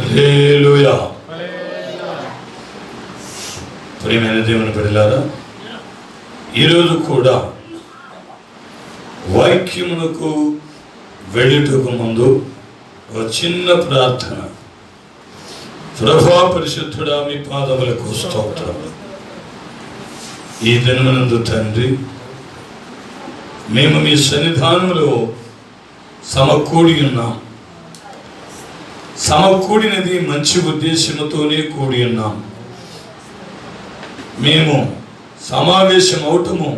హల్లెలూయా. ప్రియమైన దేవుని బిడ్డలారా, ఈరోజు కూడా వాక్యమునకు వెళ్ళుటకు ముందు ఒక చిన్న ప్రార్థన. ప్రభువా పరిశుద్ధుడా, మీ పాదములకు స్తోత్రం. ఈ దినమునందు తండ్రి, మేము మీ సన్నిధానములో సమకూడి ఉన్నాం. సమకూడినది మంచి ఉద్దేశముతోనే కూడి ఉన్నాం. మేము సమావేశం అవటము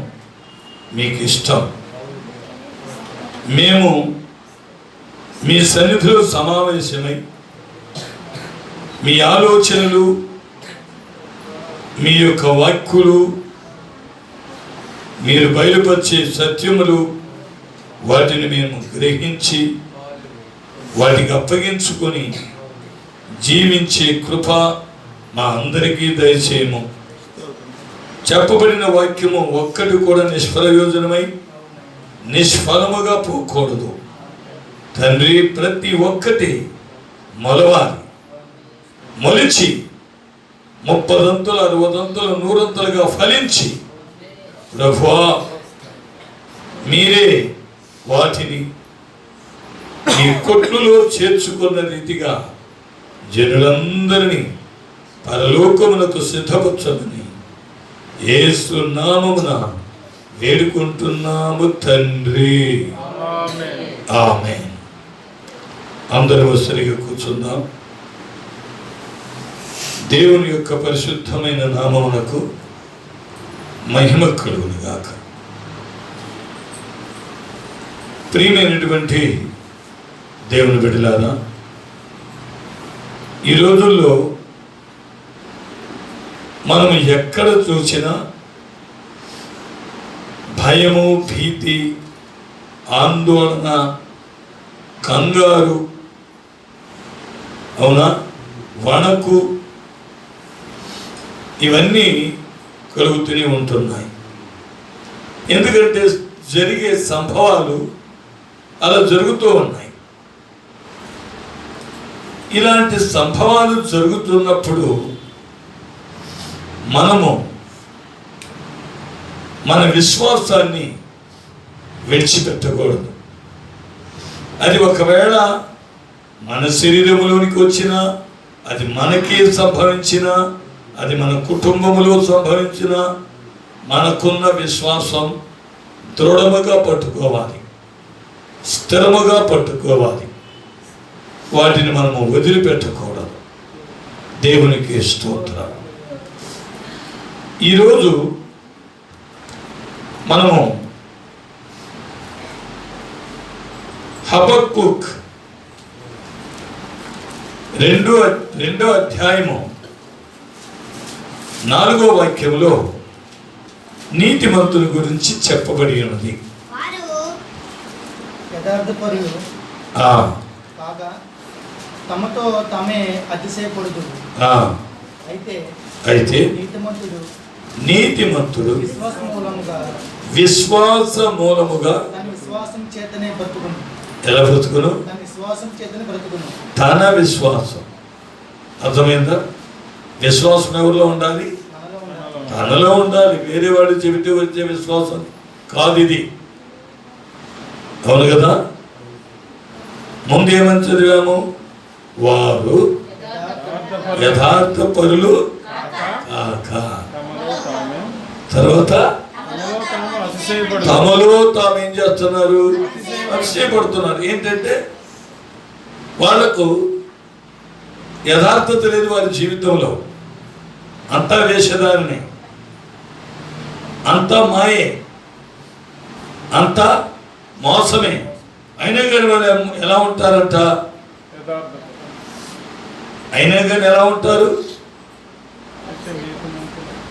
మీకు ఇష్టం. మేము మీ సన్నిధిలో సమావేశమై మీ ఆలోచనలు, మీ యొక్క వాక్కులు, మీరు బయలుపరిచే సత్యములు, వాటిని మేము గ్రహించి వాటికి అప్పగించుకొని జీవించే కృప మా అందరికీ దయచేయము. చెప్పబడిన వాక్యము ఒక్కటి కూడా నిష్ప్రయోజనమై నిష్ఫలముగా పోకూడదు తండ్రి. ప్రతి ఒక్కటి మొలవాలి, మొలిచి 30 దంతులు 60 దంతులు 100 దంతులుగా ఫలించి ప్రభువా మీరే వాటిని మీ కొట్లులో చేర్చుకున్న రీతిగా జనులందరినీ పరలోకమునకు సిద్ధపరచమని యేసు నామమున వేడుకుంటున్నాము తండ్రి. ఆమేన్. అందరూ సరిగా కూర్చుందాం. దేవుని యొక్క పరిశుద్ధమైన నామమునకు మహిమ కలుగును గాక. ప్రియమైనటువంటి దేవుని బిడ్డలారా, ఈ రోజుల్లో మనం ఎక్కడ చూసినా భయము, భీతి, ఆందోళన, కంగారు, అవునా, వణకు, ఇవన్నీ కలుగుతూనే ఉంటున్నాయి. ఎందుకంటే జరిగే సంభవాలు అలా జరుగుతూ ఉన్నాయి. ఇలాంటి సంభవాలు జరుగుతున్నప్పుడు మనము మన విశ్వాసాన్ని విడిచిపెట్టకూడదు. అది ఒకవేళ మన శరీరంలోనికి వచ్చినా, అది మనకే సంభవించినా, అది మన కుటుంబంలో సంభవించిన, మనకున్న విశ్వాసం దృఢముగా పట్టుకోవాలి, స్థిరముగా పట్టుకోవాలి. వాటిని మనము వదిలిపెట్టకూడదు. దేవునికి స్తోత్రం. ఈరోజు మనము హబక్కూక్ 2వ అధ్యాయము 4వ వాక్యంలో నీతిమంతుల గురించి చెప్పబడి ఉన్నది. యథార్థపరులు కాగా తమతో తామే అతిశయపడుదు. అయితే నీతిమంతుడు విశ్వాస మూలముగా ఎలా బ్రతుకును? తన విశ్వాసం. అర్థమైందా? విశ్వాసం ఎవరిలో ఉండాలి? తనలో ఉండాలి. వేరే వాడు చెబితే వచ్చే విశ్వాసం కాదు ఇది. అవును కదా? ముందు ఏమని చదివాము? వారు యథార్థ పరులు కాక, తర్వాత తమలో తాము ఏం చేస్తున్నారు? అతిశయపడుతున్నారు. ఏంటంటే వాళ్లకు యథార్థత లేదు వారి జీవితంలో. అంతా వేషధారనే, అంతా మాయే, అంతా మోసమే. అయినా కానీ వాళ్ళు ఎలా ఉంటారంట? అయినా కానీ ఎలా ఉంటారు?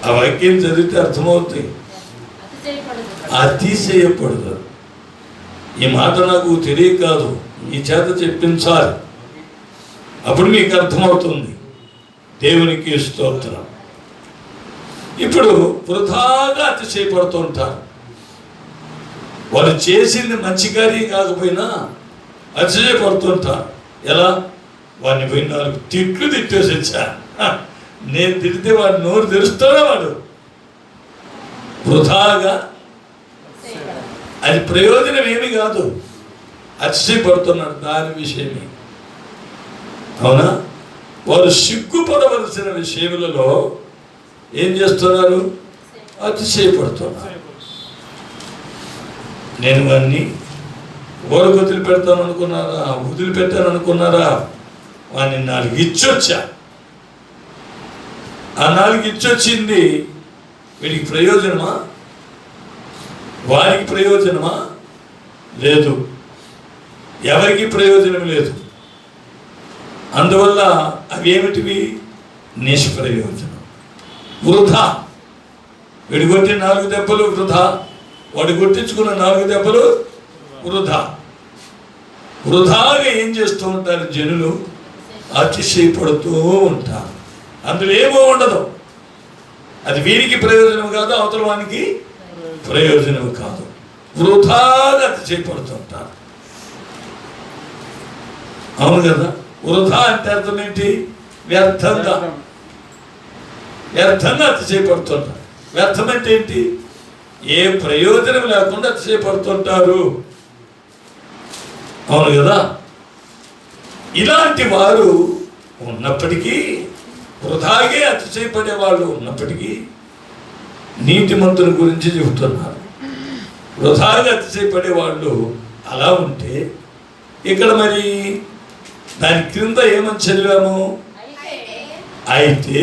ఆ వాక్యం చదివితే అర్థమవుతాయి. అతిశయపడదు. ఈ మాట నాకు తెలియక కాదు, ఈ చేత చెప్పించాలి, అప్పుడు మీకు అర్థమవుతుంది. దేవునికి స్తోత్రం. ఇప్పుడు వృథాగా అతిశయపడుతుంటారు. వాళ్ళు చేసింది మంచి కార్యం కాకపోయినా అతిశయపడుతుంటారు. ఎలా? వాడిని పోయి 4 తిట్లు తిట్టేసి వచ్చా. నేను తిడితే వాడు నోరు తెరుస్తాడా? వాడు వృధాగా, అది ప్రయోజనం ఏమి కాదు, అతిశయపడుతున్నాడు దాని విషయమే. అవునా? వారు సిగ్గుపడవలసిన విషయములలో ఏం చేస్తున్నారు? అతిశయపడుతున్నారు. నేను వాడిని ఊరకు వదిలిపెడతాను అనుకున్నారా? వదిలిపెట్టాను అనుకున్నారా? వాడిని 4 ఇచ్చొచ్చా. ఆ 4 ఇచ్చొచ్చింది వీడికి ప్రయోజనమా? వారికి ప్రయోజనమా? లేదు, ఎవరికి ప్రయోజనం లేదు. అందువల్ల అవి ఏమిటివి? నిష్ప్రయోజనం, వృధా. వీడు కొట్టిన 4 దెబ్బలు వృధా, వాడు కొట్టించుకున్న 4 దెబ్బలు వృధా. వృధాగా ఏం చేస్తూ ఉంటారు జనులు? అతిశయపడుతూ ఉంటారు. అందులో ఏమో ఉండదు. అది వీరికి ప్రయోజనం కాదు, అవతల వానికి ప్రయోజనం కాదు. వృధాగా అతిశయపడుతుంటారు. అవును కదా? వృధా అంటే అర్థం ఏంటి? వ్యర్థంగా, వ్యర్థంగా అతిశయపడుతుంటారు. వ్యర్థం అంటే ఏంటి? ఏ ప్రయోజనం లేకుండా అతిశయపడుతుంటారు. అవును కదా? ఇలాంటి వారు ఉన్నప్పటికీ, వృధాగే అతిశయపడే వాళ్ళు ఉన్నప్పటికీ నీతిమంతుల గురించి చెబుతున్నారు. వృధాగా అతిశయపడే వాళ్ళు అలా ఉంటే, ఇక్కడ మరి దాని క్రింద ఏమని చదివాము? అయితే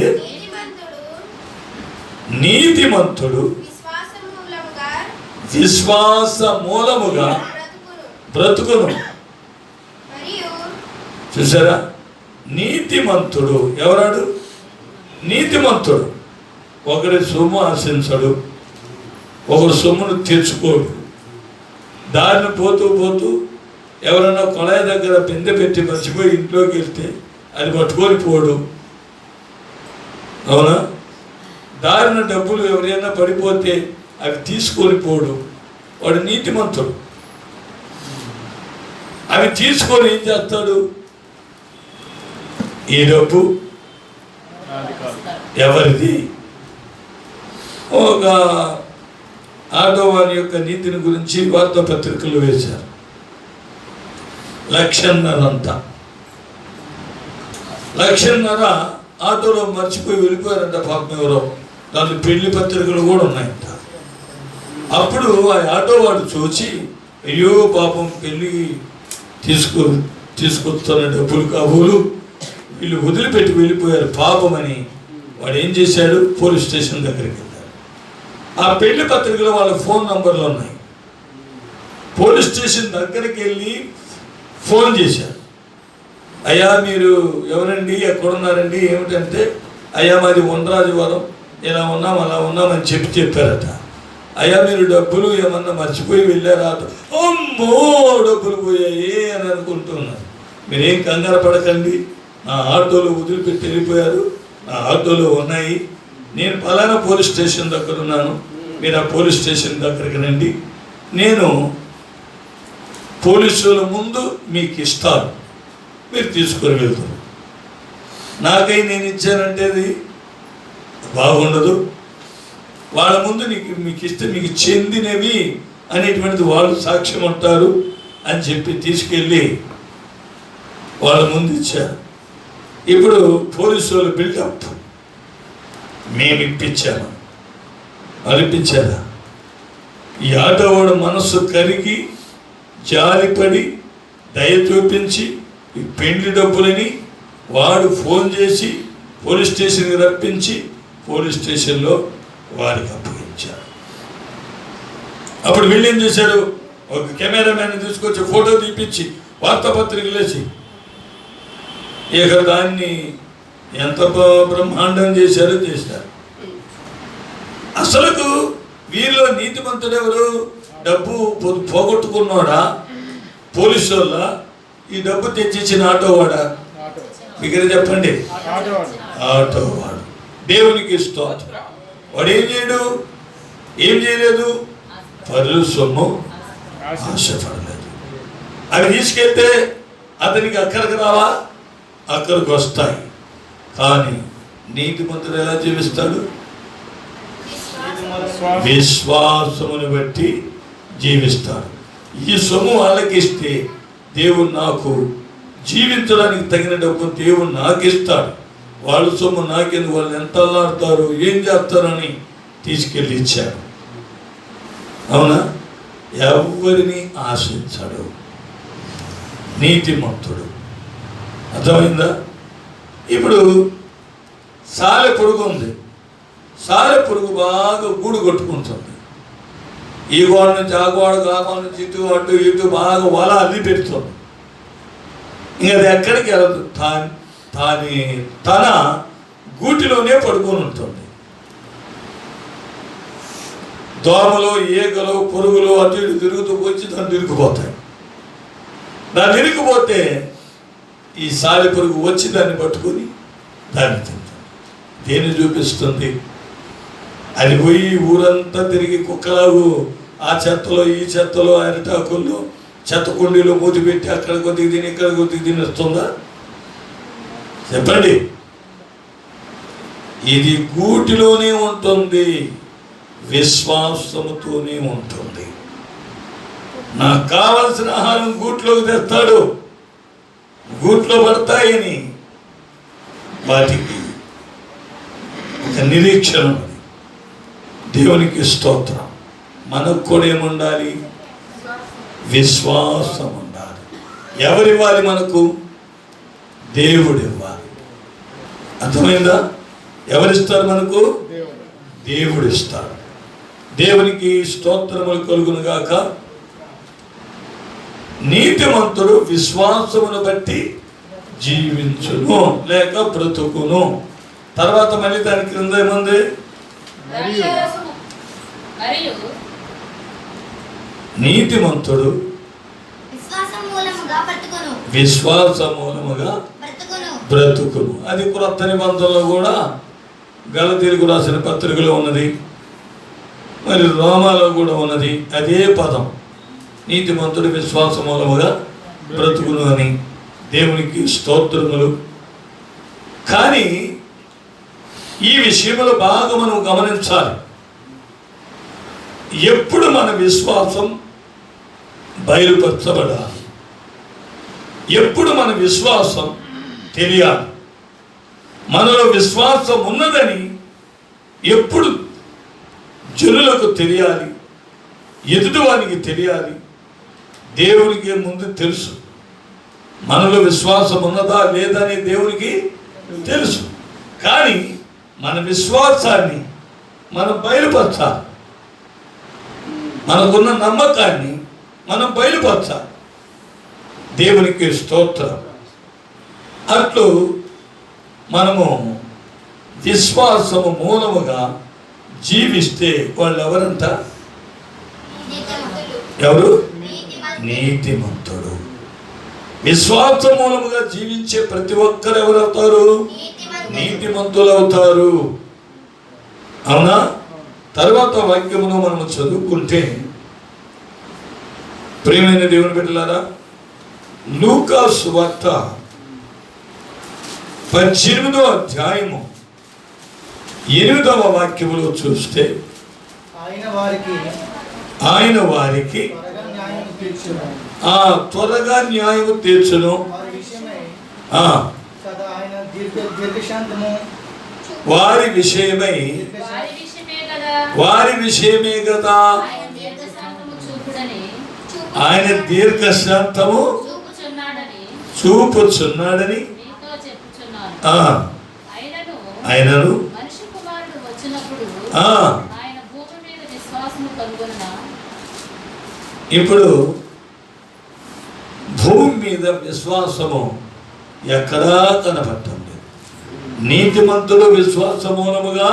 నీతిమంతుడు విశ్వాస మూలముగా బ్రతుకును. చూసారా? నీతిమంతుడు ఎవరాడు? నీతిమంతుడు ఒకరి సొమ్ము ఆశించడు, ఒకరు సొమ్మును తెచ్చుకోడు. దారిని పోతూ పోతూ ఎవరన్నా కొళాయి దగ్గర బిందె పెట్టి మర్చిపోయి ఇంట్లోకి వెళ్తే అది పట్టుకొని పోడు. అవునా? దారిన డబ్బులు ఎవరైనా పడిపోతే అవి తీసుకొని పోడు. వాడు నీతిమంతుడు. అవి తీసుకొని ఏం చేస్తాడు? ఈ డబ్బు ఎవరిది? ఒక ఆటో వారి యొక్క నీతిని గురించి వార్తాపత్రికలు వేశారు. 1,50,000 అంతా, 1,50,000 ఆటోలో మర్చిపోయి వెళ్ళిపోయారంట పాపం ఎవరో. దాంట్లో పెళ్లి పత్రికలు కూడా ఉన్నాయంట. అప్పుడు ఆ ఆటో వాడు చూచి, అయ్యో పాపం పెళ్ళి తీసుకొస్తున్న డబ్బులు కాబోలు వీళ్ళు వదిలిపెట్టి వెళ్ళిపోయారు పాపమని వాడు ఏం చేశాడు? పోలీస్ స్టేషన్ దగ్గరికి వెళ్ళాడు. ఆ పెళ్లి పత్రికలో వాళ్ళ ఫోన్ నంబర్లు ఉన్నాయి. పోలీస్ స్టేషన్ దగ్గరికి వెళ్ళి ఫోన్ చేశారు. అయ్యా మీరు ఎవరండి, ఎక్కడున్నారండి, ఏమిటంటే అయ్యా మాది ఉండ్రాజవరం, ఇలా ఉన్నాం అలా ఉన్నామని చెప్పారట. అయ్యా మీరు డబ్బులు ఏమన్నా మర్చిపోయి వెళ్ళారా? అమ్మో డబ్బులు పోయాయి అని అనుకుంటున్నారు. మీరేం కంగారు పడకండి, నా ఆటోలో వదిలిపెట్టి వెళ్ళిపోయారు, నా ఆటోలో ఉన్నాయి, నేను పలానా పోలీస్ స్టేషన్ దగ్గర ఉన్నాను, మీరు ఆ పోలీస్ స్టేషన్ దగ్గరికి రండి, నేను పోలీసుల ముందు మీకు ఇస్తాను, మీరు తీసుకొని వెళ్తారు. నాకై నేను ఇచ్చానంటే అది బాగుండదు. వాళ్ళ ముందు మీకు ఇస్తే మీకు చెందినవి అనేటువంటిది వాళ్ళు సాక్ష్యం అంటారు అని చెప్పి తీసుకెళ్ళి వాళ్ళ ముందు ఇచ్చారు. ఇప్పుడు పోలీసు వాళ్ళు బిల్డప్, మేము ఇప్పించాము, వాళ్ళు ఇప్పించారా? ఈ ఆటోవాడు మనస్సు కరిగి జాలిపడి దయ చూపించి ఈ పెండ్లి డబ్బులని వాడు ఫోన్ చేసి పోలీస్ స్టేషన్కి రప్పించి పోలీస్ స్టేషన్లో వారికి అప్పగించారు. అప్పుడు వీళ్ళు ఏం చేశాడు? ఒక కెమెరామ్యాన్ తీసుకొచ్చి ఫోటో తీపించి వార్తాపత్రికలు వేసి ఇక దాన్ని ఎంత బ్రహ్మాండం చేశారో చేశారు. అసలుకు వీరిలో నీతిమంతుడు ఎవరు? డబ్బు పోగొట్టుకున్నాడా పోలీసు వల్ల, ఈ డబ్బు తెచ్చిచ్చిన ఆటోవాడా? మీకు చెప్పండి. ఆటోవాడు. దేవునికి స్తోత్రం. వాడు ఏం చేయడు? ఏం చేయలేదు? పరుల సొమ్ము ఆశపడలేదు. అవి తీసుకెళ్తే అతనికి అక్కడికి రావా? అక్కడికి వస్తాయి. కానీ నీతిమంతుడు ఎలా జీవిస్తాడు? విశ్వాసమును బట్టి జీవిస్తాడు. ఈ సొమ్ము వాళ్ళకి ఇస్తే దేవుడు నాకు జీవించడానికి తగిన డబ్బు దేవుడు నాకు ఇస్తాడు. వాళ్ళ సొమ్ము నాకెందుకు, వాళ్ళు ఎంత అల్లాడతారు, ఏం చేస్తారని తీసుకెళ్ళి ఇచ్చాడు. అవునా? ఎవరిని ఆశించాడు నీతిమంతుడు. అర్థమైందా? ఇప్పుడు సాలె పురుగు ఉంది. సాలె పురుగు బాగా గూడు కొట్టుకుంటుంది. ఈ గోడ నుంచి ఆ గోడ, గ్రామాల నుంచి ఇటు అటు ఇటు బాగా వల అల్లి పెడుతుంది. ఇంక అది ఎక్కడికి వెళ్ళదు. తన గూటిలోనే పడుకొని ఉంటుంది. దోమలు, ఈగలు, పురుగులు అటు ఇటు తిరుగుతూ వచ్చి దాన్ని తిరిగిపోతాయి. దాన్ని తిరిగిపోతే ఈ సాలె పురుగు వచ్చి దాన్ని పట్టుకొని దాన్ని తింటుంది. దేన్ని చూపిస్తుంది? అది పోయి ఊరంతా తిరిగి కుక్కలాగు ఆ చెత్తలో ఈ చెత్తలో అరిటాకుల్లో చెత్త కుండీలో మూతి పెట్టి అక్కడ కొద్దిగా తిని ఇక్కడ కొద్దిగా తినిస్తుందా? చెప్పండి. ఇది గూటిలోనే ఉంటుంది, విశ్వాసముతోనే ఉంటుంది. నాకు కావలసిన ఆహారం గూట్లోకి తెస్తాడు, గూట్లో పడతాయని వాటికి ఒక నిరీక్షణ ఉంది. దేవునికి స్తోత్రం. మనకు కూడా ఏముండాలి? విశ్వాసం ఉండాలి. ఎవరివ్వాలి మనకు? దేవుడు ఇవ్వాలి. అర్థమైందా? ఎవరిస్తారు మనకు? దేవుడు ఇస్తాడు. దేవునికి స్తోత్రములు కలుగును గాక. నీతిమంతుడు విశ్వాసమును బట్టి జీవించును లేక బ్రతుకును. తర్వాత మళ్ళీ దాని క్రింద ఏముంది? నీతిమంతుడు విశ్వాస మూలముగా బ్రతుకును. అది క్రొత్త నిబంధనలో కూడా గలతీయులకు రాసిన పత్రికలో ఉన్నది, మరి రోమాలో కూడా ఉన్నది. అదే పదం, నీతిమంతుడు విశ్వాస మూలముగా బ్రతుకును అని. దేవునికి స్తోత్రములు. కానీ ఈ విషయంలో బాగా మనం గమనించాలి. ఎప్పుడు మన విశ్వాసం బయలుపరచబడాలి, ఎప్పుడు మన విశ్వాసం తెలియాలి. మనలో విశ్వాసం ఉన్నదని ఎప్పుడు జనులకు తెలియాలి, ఎదుటివానికి తెలియాలి. దేవునికి ముందు తెలుసు మనలో విశ్వాసం ఉన్నదా లేదా అని దేవునికి తెలుసు. కానీ మన విశ్వాసాన్ని మనం బయలుపరచాలి, మనకున్న నమ్మకాన్ని మనం బయలుపరచాలి. దేవునికి స్తోత్రం. అట్లు మనము విశ్వాసము మూలముగా జీవిస్తే వాళ్ళు ఎవరంట? ఎవరు? నీతిమంతుడు. విశ్వాస మూలముగా జీవించే ప్రతి ఒక్కరు ఎవరవుతారు? నీతిమంతులు అవుతారు. అవునా? తర్వాత వాక్యమును మనము చదువుకుంటే, ప్రియమైన దేవుని బిడ్డలారా, లూకా సువార్త 18వ అధ్యాయము 8వ వాక్యములో చూస్తే, ఆయన వారికి త్వరగా న్యాయము తీర్చును, వారి విషయమై కదా ఆయన దీర్ఘశాంతము చూపుచున్నాడని ఆయనను ఇప్పుడు భూమి మీద విశ్వాసము ఎక్కడా కనపడటం లేదు. నీతిమంతుడు విశ్వాస మూలముగా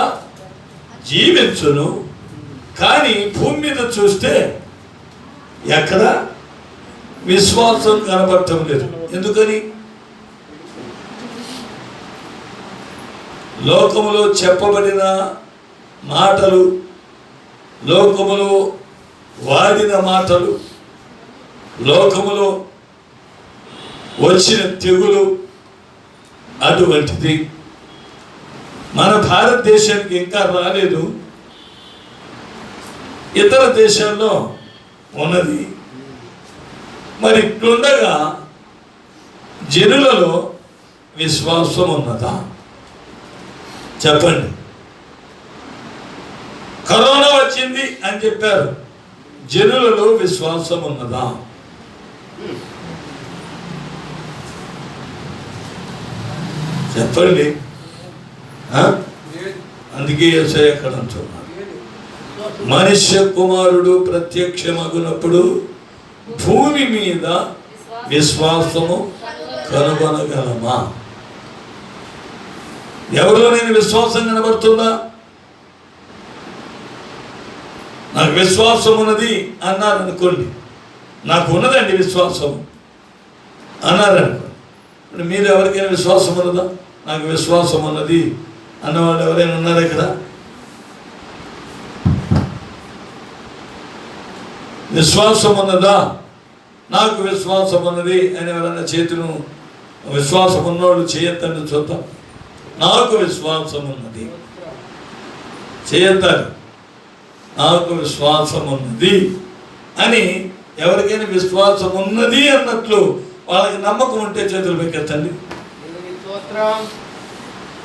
జీవించును, కానీ భూమి మీద చూస్తే ఎక్కడ విశ్వాసం కనపడటం లేదు. ఎందుకని? లోకములో చెప్పబడిన మాటలు, లోకములో వాడిన మాటలు, లోకములో వచ్చిన తెగులు, అటువంటిది మన భారతదేశానికి ఇంకా రాలేదు, ఇతర దేశాల్లో ఉన్నది. మరి ఇట్లుండగా జనులలో విశ్వాసం ఉన్నదా? చెప్పండి. కరోనా వచ్చింది అని చెప్పారు, జనులలో విశ్వాసం ఉన్నదా? చెప్పండి. అందుకే యేసయ్య అక్కడ అంటున్నాడు, మనుష్య కుమారుడు ప్రత్యక్షమగునప్పుడు భూమి మీద విశ్వాసము కనుగొనగలమా? ఎవరిలో నేను విశ్వాసం కనబడుతుందా? నాకు విశ్వాసం ఉన్నది అన్నారు అనుకోండి, నాకు ఉన్నదండి విశ్వాసం అన్నారనుకోండి. ఇప్పుడు మీరు ఎవరికైనా విశ్వాసం ఉన్నదా? నాకు విశ్వాసం ఉన్నది అన్నవాళ్ళు ఎవరైనా ఉన్నారా ఇక్కడ? విశ్వాసం ఉన్నదా? నాకు విశ్వాసం ఉన్నది అని ఎవరైనా చేతులు విశ్వాసం ఉన్నవాళ్ళు చేయొద్దండి చూద్దాం. నాకు విశ్వాసం ఉన్నది చేయొద్దారు. నాకు విశ్వాసం ఉన్నది అని ఎవరికైనా విశ్వాసం ఉన్నది అన్నట్లు వాళ్ళకి నమ్మకం ఉంటే చేతులు పెక్కెత్తండి.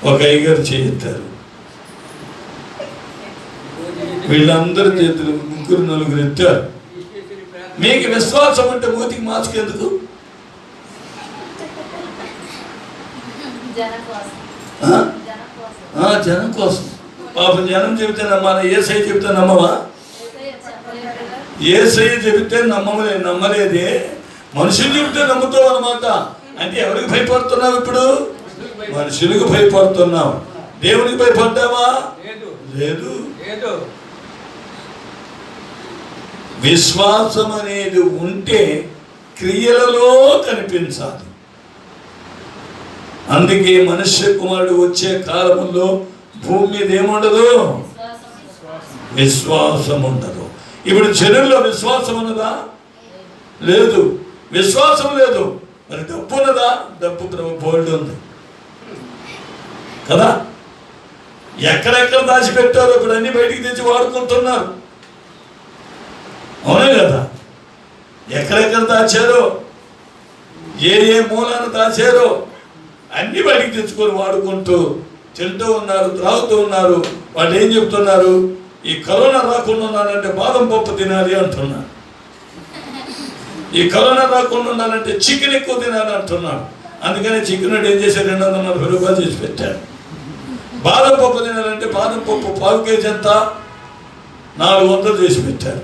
ఒక అయ్యగారు చేయెత్తారు, వీళ్ళందరూ చేతులు ముగ్గురు నలుగురు ఎత్తారు. మీకు విశ్వాసం ఉంటే మూతికి మాస్క్ ఎందుకు? జనం కోసం. పాపం జనం చెబితే నమ్మాలా? యేసయ్య చెబితే నమ్మవా? యేసయ్య చెబితే నమ్మలేదే, మనుషులు చెబితే నమ్ముతావు అన్నమాట. అంటే ఎవరికి భయపడుతున్నావు ఇప్పుడు? మనుషులకు భయపడుతున్నావు. దేవునికి భయపడ్డావా? లేదు. విశ్వాసం అనేది ఉంటే క్రియలలో కనిపించాలి. అందుకే మనుష్య కుమారుడు వచ్చే కాలంలో భూమి మీద ఏముండదు? విశ్వాసం ఉండదు. ఇప్పుడు జనుల్లో విశ్వాసం ఉన్నదా? లేదు. విశ్వాసం లేదు. మరి డబ్బు ఉన్నదా? డబ్బు బోల్డ్ ఉంది కదా. ఎక్కడెక్కడ దాచిపెట్టారో ఇప్పుడు అన్ని బయటికి తెచ్చి వాడుకుంటున్నారు. అవునే కదా. ఎక్కడెక్కడ దాచారో, ఏ మూలాన దాచారో అన్ని బయటికి తెచ్చుకొని వాడుకుంటూ తింటూ ఉన్నారు, త్రాగుతూ ఉన్నారు. వాళ్ళు ఏం చెప్తున్నారు? ఈ కరోనా రాకుండా ఉన్నానంటే బాదం పప్పు తినాలి అంటున్నారు. ఈ కరోనా రాకుండా ఉండాలంటే చికెన్ ఎక్కువ తినాలి అంటున్నాడు. అందుకని చికెన్ ఏం చేశారు? 240 రూపాయలు చేసి పెట్టాడు. బాదం పప్పు తినాలంటే బాదం పప్పు పావు కేజీ ఎంత? 400 చేసి పెట్టారు.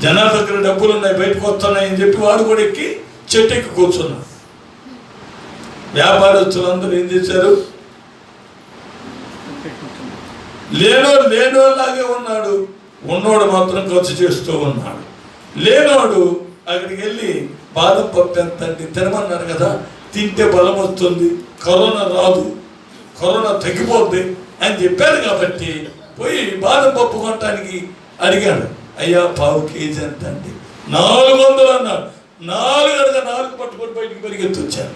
జనాల దగ్గర డబ్బులు ఉన్నాయి, బయటకు వస్తున్నాయి అని చెప్పి వాడు కూడా ఎక్కి చెట్టు ఎక్కి కూర్చున్నాడు. వ్యాపారస్తులందరూ ఏం చేశారు? లేనోలాగే ఉన్నాడు, ఉన్నోడు మాత్రం ఖర్చు చేస్తూ ఉన్నాడు. లేనోడు అక్కడికి వెళ్ళి బాదం పప్పు ఎంత అంటే తినమన్నారు కదా, తింటే బలం వస్తుంది, కరోనా రాదు, కరోనా తగ్గిపోద్ది అని చెప్పారు కాబట్టి పోయి బాదం పప్పు కొనటానికి అడిగాడు. అయ్యా పావు కేజీ ఎంత అండి? 400 అన్నాడు. 4 పట్టుకొని బయటికి పరిగెత్తి వచ్చాను.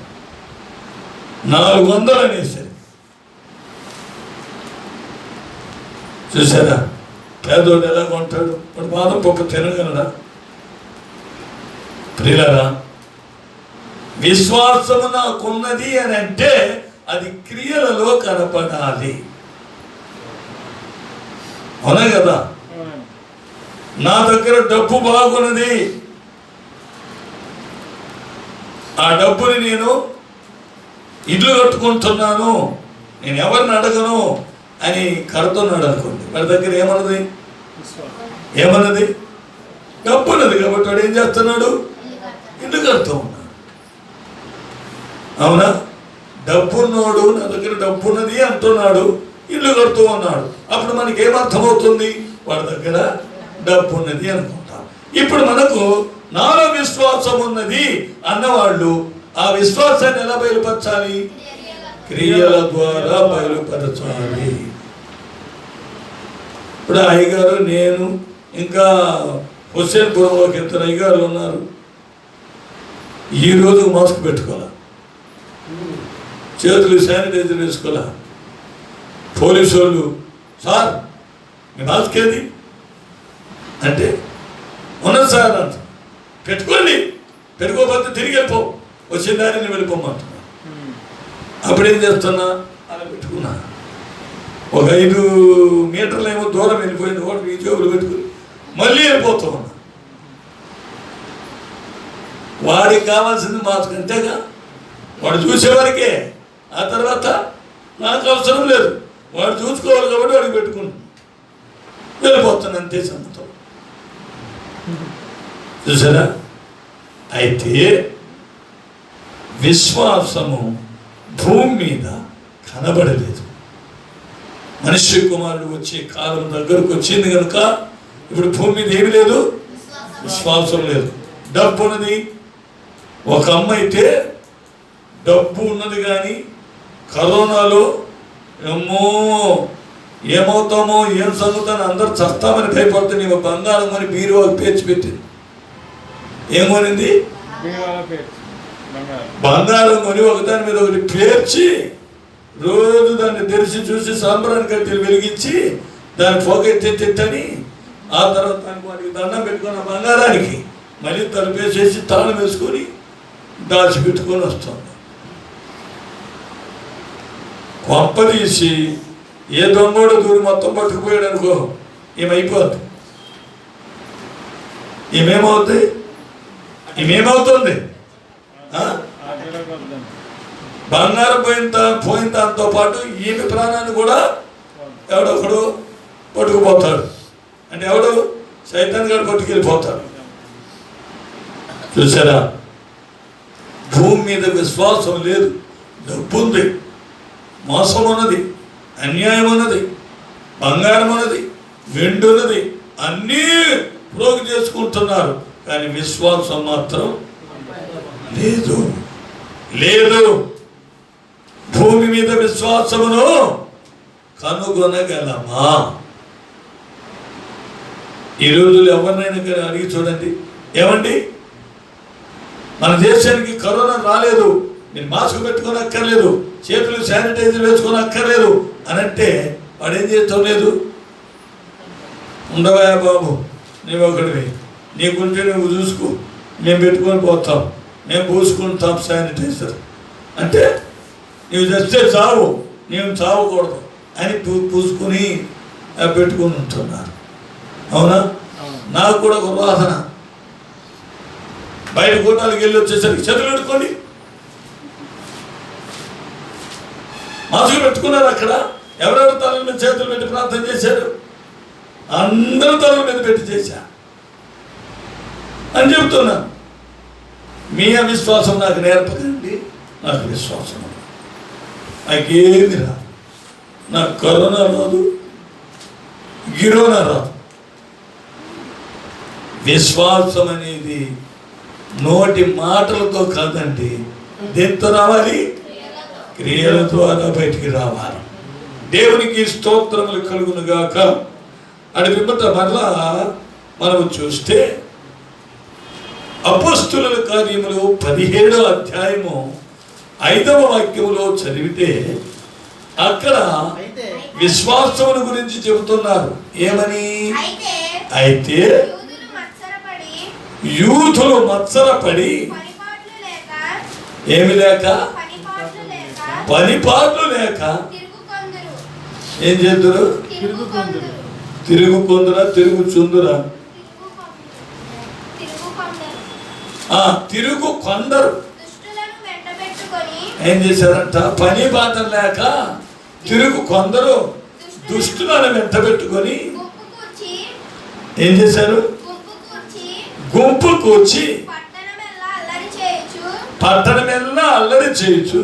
400 అనేసరి చూసారా? పేదోడు ఎలా కొంటాడు? వాడు బాదం పప్పు తినగలరా? ప్రియులారా, విశ్వాసము నాకున్నది అని అంటే అది క్రియలలో కనపడాలి. అవునా కదా? నా దగ్గర డబ్బు బాగున్నది, ఆ డబ్బుని నేను ఇల్లు కట్టుకుంటున్నాను, నేను ఎవరిని అడగను అని కడుతున్నాడు అనుకోండి. వాడి దగ్గర ఏమన్నది? డబ్బు ఉన్నది కాబట్టి వాడు ఏం చేస్తున్నాడు? ఇల్లు కడుతూ ఉన్నాడు. అవునా? డబ్బున్నోడు నా దగ్గర డబ్బు ఉన్నది అంటున్నాడు, ఇల్లు కడుతూ ఉన్నాడు. అప్పుడు మనకి ఏమర్థమవుతుంది? వాడి దగ్గర డబ్బు ఉన్నది అనుకుంటాం. ఇప్పుడు మనకు నాలో విశ్వాసం ఉన్నది అన్నవాళ్ళు ఆ విశ్వాసాన్ని ఎలా బయలుపరచాలి? క్రియల ద్వారా బయలుపరచాలి. ఇప్పుడు అయ్యగారు, నేను ఇంకా హుస్సేన్పురంలోకి 2 అయ్యగారులు ఉన్నారు. ఈరోజు మాస్క్ పెట్టుకోవాలి. చేతులు శానిటైజర్ వేసుకోలే. పోలీసు వాళ్ళు, సార్ మీ మాస్క్ ఏది అంటే, ఉన్నది సార్ అంట. పెట్టుకోండి, పెట్టుకోకపోతే తిరిగి వెళ్ళిపో, వచ్చిన దారిని వెళ్ళిపోమంటున్నా. అప్పుడేం చేస్తున్నా, అలా పెట్టుకున్నా. ఒక 5 మీటర్లు ఏమో దూరం వెళ్ళిపోయింది, ఒకటి ఈ జోబులు పెట్టుకుని మళ్ళీ వెళ్ళిపోతూ ఉన్నా. వాడికి కావాల్సింది మాస్క్ అంతేగా, వాడు చూసేవారికే. ఆ తర్వాత నాకు అవసరం లేదు, వాడు చూసుకోవాలి కాబట్టి వాడికి పెట్టుకుంటాను, వెళ్ళిపోతాను, అంతే సంగతం. చూసారా? అయితే విశ్వాసము భూమి మీద కనబడలేదు. మనుష్య కుమారుడు వచ్చే కాలం దగ్గరకు వచ్చింది కనుక ఇప్పుడు భూమి మీద ఏమి లేదు, విశ్వాసం లేదు. డబ్బు ఉన్నది. ఒక అమ్మ అయితే డబ్బు ఉన్నది కానీ కరోనాలో ఏమో ఏమవుతామో ఏం సంగతానో అందరూ చస్తామని భయపడితే నీవు బంగారం అని బీరువాకు పేర్చి పెట్టింది. ఏమోనింది? బంగారం కొని ఒకదాని మీద ఒకటి పేర్చి రోజు దాన్ని తెరిచి చూసి సాంబ్రాన్ని కట్టెలు వెలిగించి దాన్ని పొగ ఎత్తెత్తని ఆ తర్వాత వాటికి దండం పెట్టుకున్న బంగారానికి మళ్ళీ తలుపేసేసి తాళం వేసుకొని దాచిపెట్టుకొని వస్తుంది. కొంపదీసి ఏ దొంగోడు దూరి మొత్తం పట్టుకుపోయాడు అనుకో, ఏమైపోద్ది? ఏమేమవుతుంది? బంగారం పోయిన దాంతో పాటు ఈమె ప్రాణాన్ని కూడా ఎవడొకడు పట్టుకుపోతాడు. అంటే ఎవడు? సైతాన్ గారు పట్టుకెళ్ళిపోతాడు. చూసారా? భూమి మీద విశ్వాసం లేదు. డబ్బు ఉంది, మోసం ఉన్నది, అన్యాయం ఉన్నది, బంగారం ఉన్నది, వెండి ఉన్నది, అన్నీ ప్రోగు చేసుకుంటున్నారు, కానీ విశ్వాసం మాత్రం లేదు. లేదు. భూమి మీద విశ్వాసమును కనుగొనగలమా? ఈ రోజులు ఎవరినైనా అడిగి చూడండి, ఏమండి మన దేశానికి కరోనా రాలేదు, మీరు మాస్క్ పెట్టుకొని అక్కర్లేదు, చేతులు శానిటైజర్ వేసుకొని అక్కర్లేదు అని అంటే వాడు ఏం చేస్తాం లేదు. ఉండవా బాబు, నీవు ఒకటివి, నీకుంటే నువ్వు చూసుకో, మేము పెట్టుకొని పోతాం, మేము పూసుకుంటాం శానిటైజర్ అంటే నీవు చేస్తే చావు, మేము చావకూడదు అని పూసుకొని పెట్టుకొని ఉంటున్నారు. అవునా? నాకు కూడా ఒక వాసన, బయట కూటాలకు వెళ్ళి వచ్చేసరికి చేతులు పెట్టుకోండి, మాస్క్ పెట్టుకున్నారు. అక్కడ ఎవరెవరి తలల మీద చేతులు పెట్టి ప్రార్థన చేశారు? అందరూ తలల మీద పెట్టి చేశా అని చెబుతున్నాను. మీ అవిశ్వాసం నాకు నేర్పకండి. నాకు విశ్వాసం, నాకేమి రాదు, నాకు కరోనా రాదు, గిరోనా రాదు. విశ్వాసం అనేది నోటి మాటలతో కాదండి, దేంతో రావాలి? క్రియల ద్వారా బయటికి రావాలి. దేవునికి స్తోత్రములు కలుగును గాక. అని పిమ్మట మరలా మనము చూస్తే అపోస్తుల కార్యములు 17వ అధ్యాయము 5వ వాక్యములో చదివితే అక్కడ విశ్వాసముల గురించి చెబుతున్నారు. ఏమని? అయితే యూదులు మత్సరపడి ఏమి లేక, పనిపాట్లు లేక ఏం చేద్దరు? తిరుగుకొందురా, తిరుగుచుందురా, తిరుగు కొందరు ఏం చేశారంట? పని బాట లేక తిరుగు కొందరు దుష్టులను వెంట పెట్టుకొని ఏం చేశారు? గుంపు కూర్చి పట్టణమెల్లా అల్లరి చేయొచ్చు,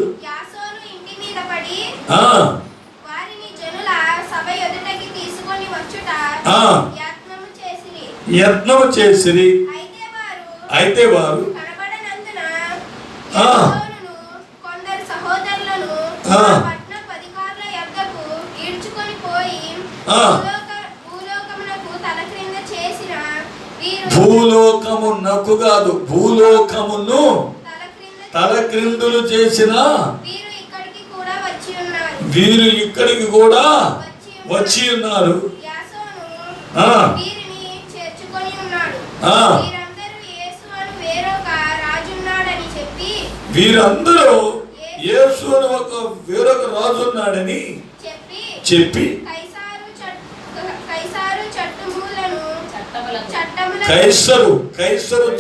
యత్నము చేసిరి. అయితే వారు భూలోకమునకు కాదు, భూలోకమును తల క్రిందులు చేసిన వీరు ఇక్కడికి కూడా వచ్చి ఉన్నారు. యాసోను ఆ, వీరిని చేర్చుకొని ఉన్నాడు. ఆ. వీరందరూ యేసు అను వేరొక రాజున్నాడని చెప్పి వీరందరూ యేసు అని వేరొక రాజు ఉన్నాడని చెప్పి కైసరు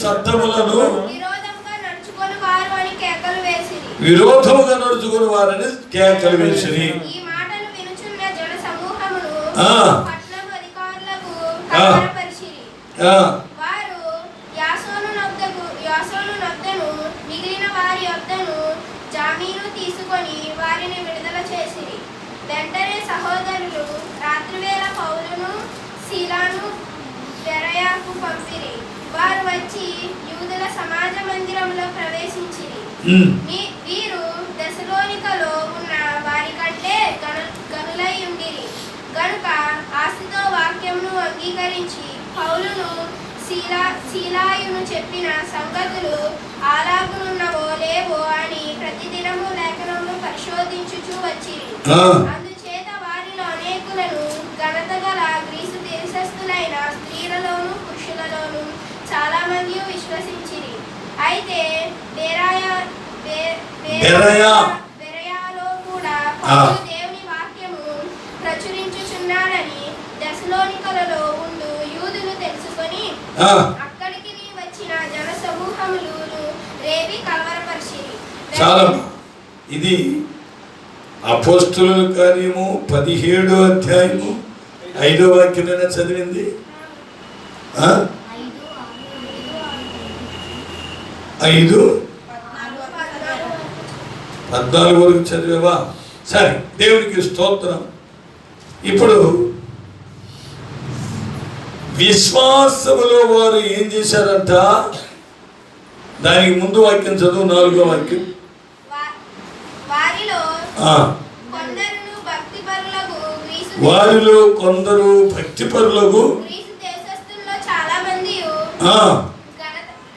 చట్టములను విరోధముగా నడుచుకుని వారని కేకలు వేసిరి. ఈ మాటలు వినుచున్న జన సమూహమును ఆ. పట్టణపు అధికారులకు కలవరపరిచిరి. వారు యాసోను నొద్దను మిగిలిన వారి యొద్దను జామీను తీసుకొని వారిని విడుదల చేసిరి. వెంటనే సహోదరులు రాత్రివేళ పౌలును శీలాను బెరయాకు పంపిరి. వారు వచ్చి యూదుల సమాజ మందిరంలో ప్రవేశించిరి. వీరు దెసలోనికలో ఉన్న వారి కంటే గనులై ఉండిరి గనుక ఆశతో వాక్యమును అంగీకరించి పౌలును శీలాయును చెప్పిన సంగతులు అలాగునున్నవో లేవో అని ప్రతిదినము లేఖనములు పరిశోధించుచూ వచ్చిరి. అందుచేత వారిలో అనేకులను ఘనత గల గ్రీసు దేశస్థులైన స్త్రీలలోను పురుషులలోను చాలా మంది విశ్వసించిరి. అయితే బెరయాలో కూడా పౌలు దేవుని వాక్యము ప్రచురించుచున్నాడని దెసలోనికలలో ఉండు యూదులు తెలుసుకొని అక్కడికి వచ్చిన జన సమూహములను రేవి కలవరపరిచిరి. చాలా ఇది అపోస్తుల కార్యము 17వ అధ్యాయము 5వ వాక్యమైనా చదివింది. 5:14 వరకు చదివేవా? సరే, దేవునికి స్తోత్రం. ఇప్పుడు విశ్వాసములో వారు ఏం చేశారంట? దానికి ముందు వాక్యం చదువు, 4వ వాక్యం. వారిలో కొందరు భక్తిపరులకు గ్రీసు దేశస్థుల్లో చాలా మంది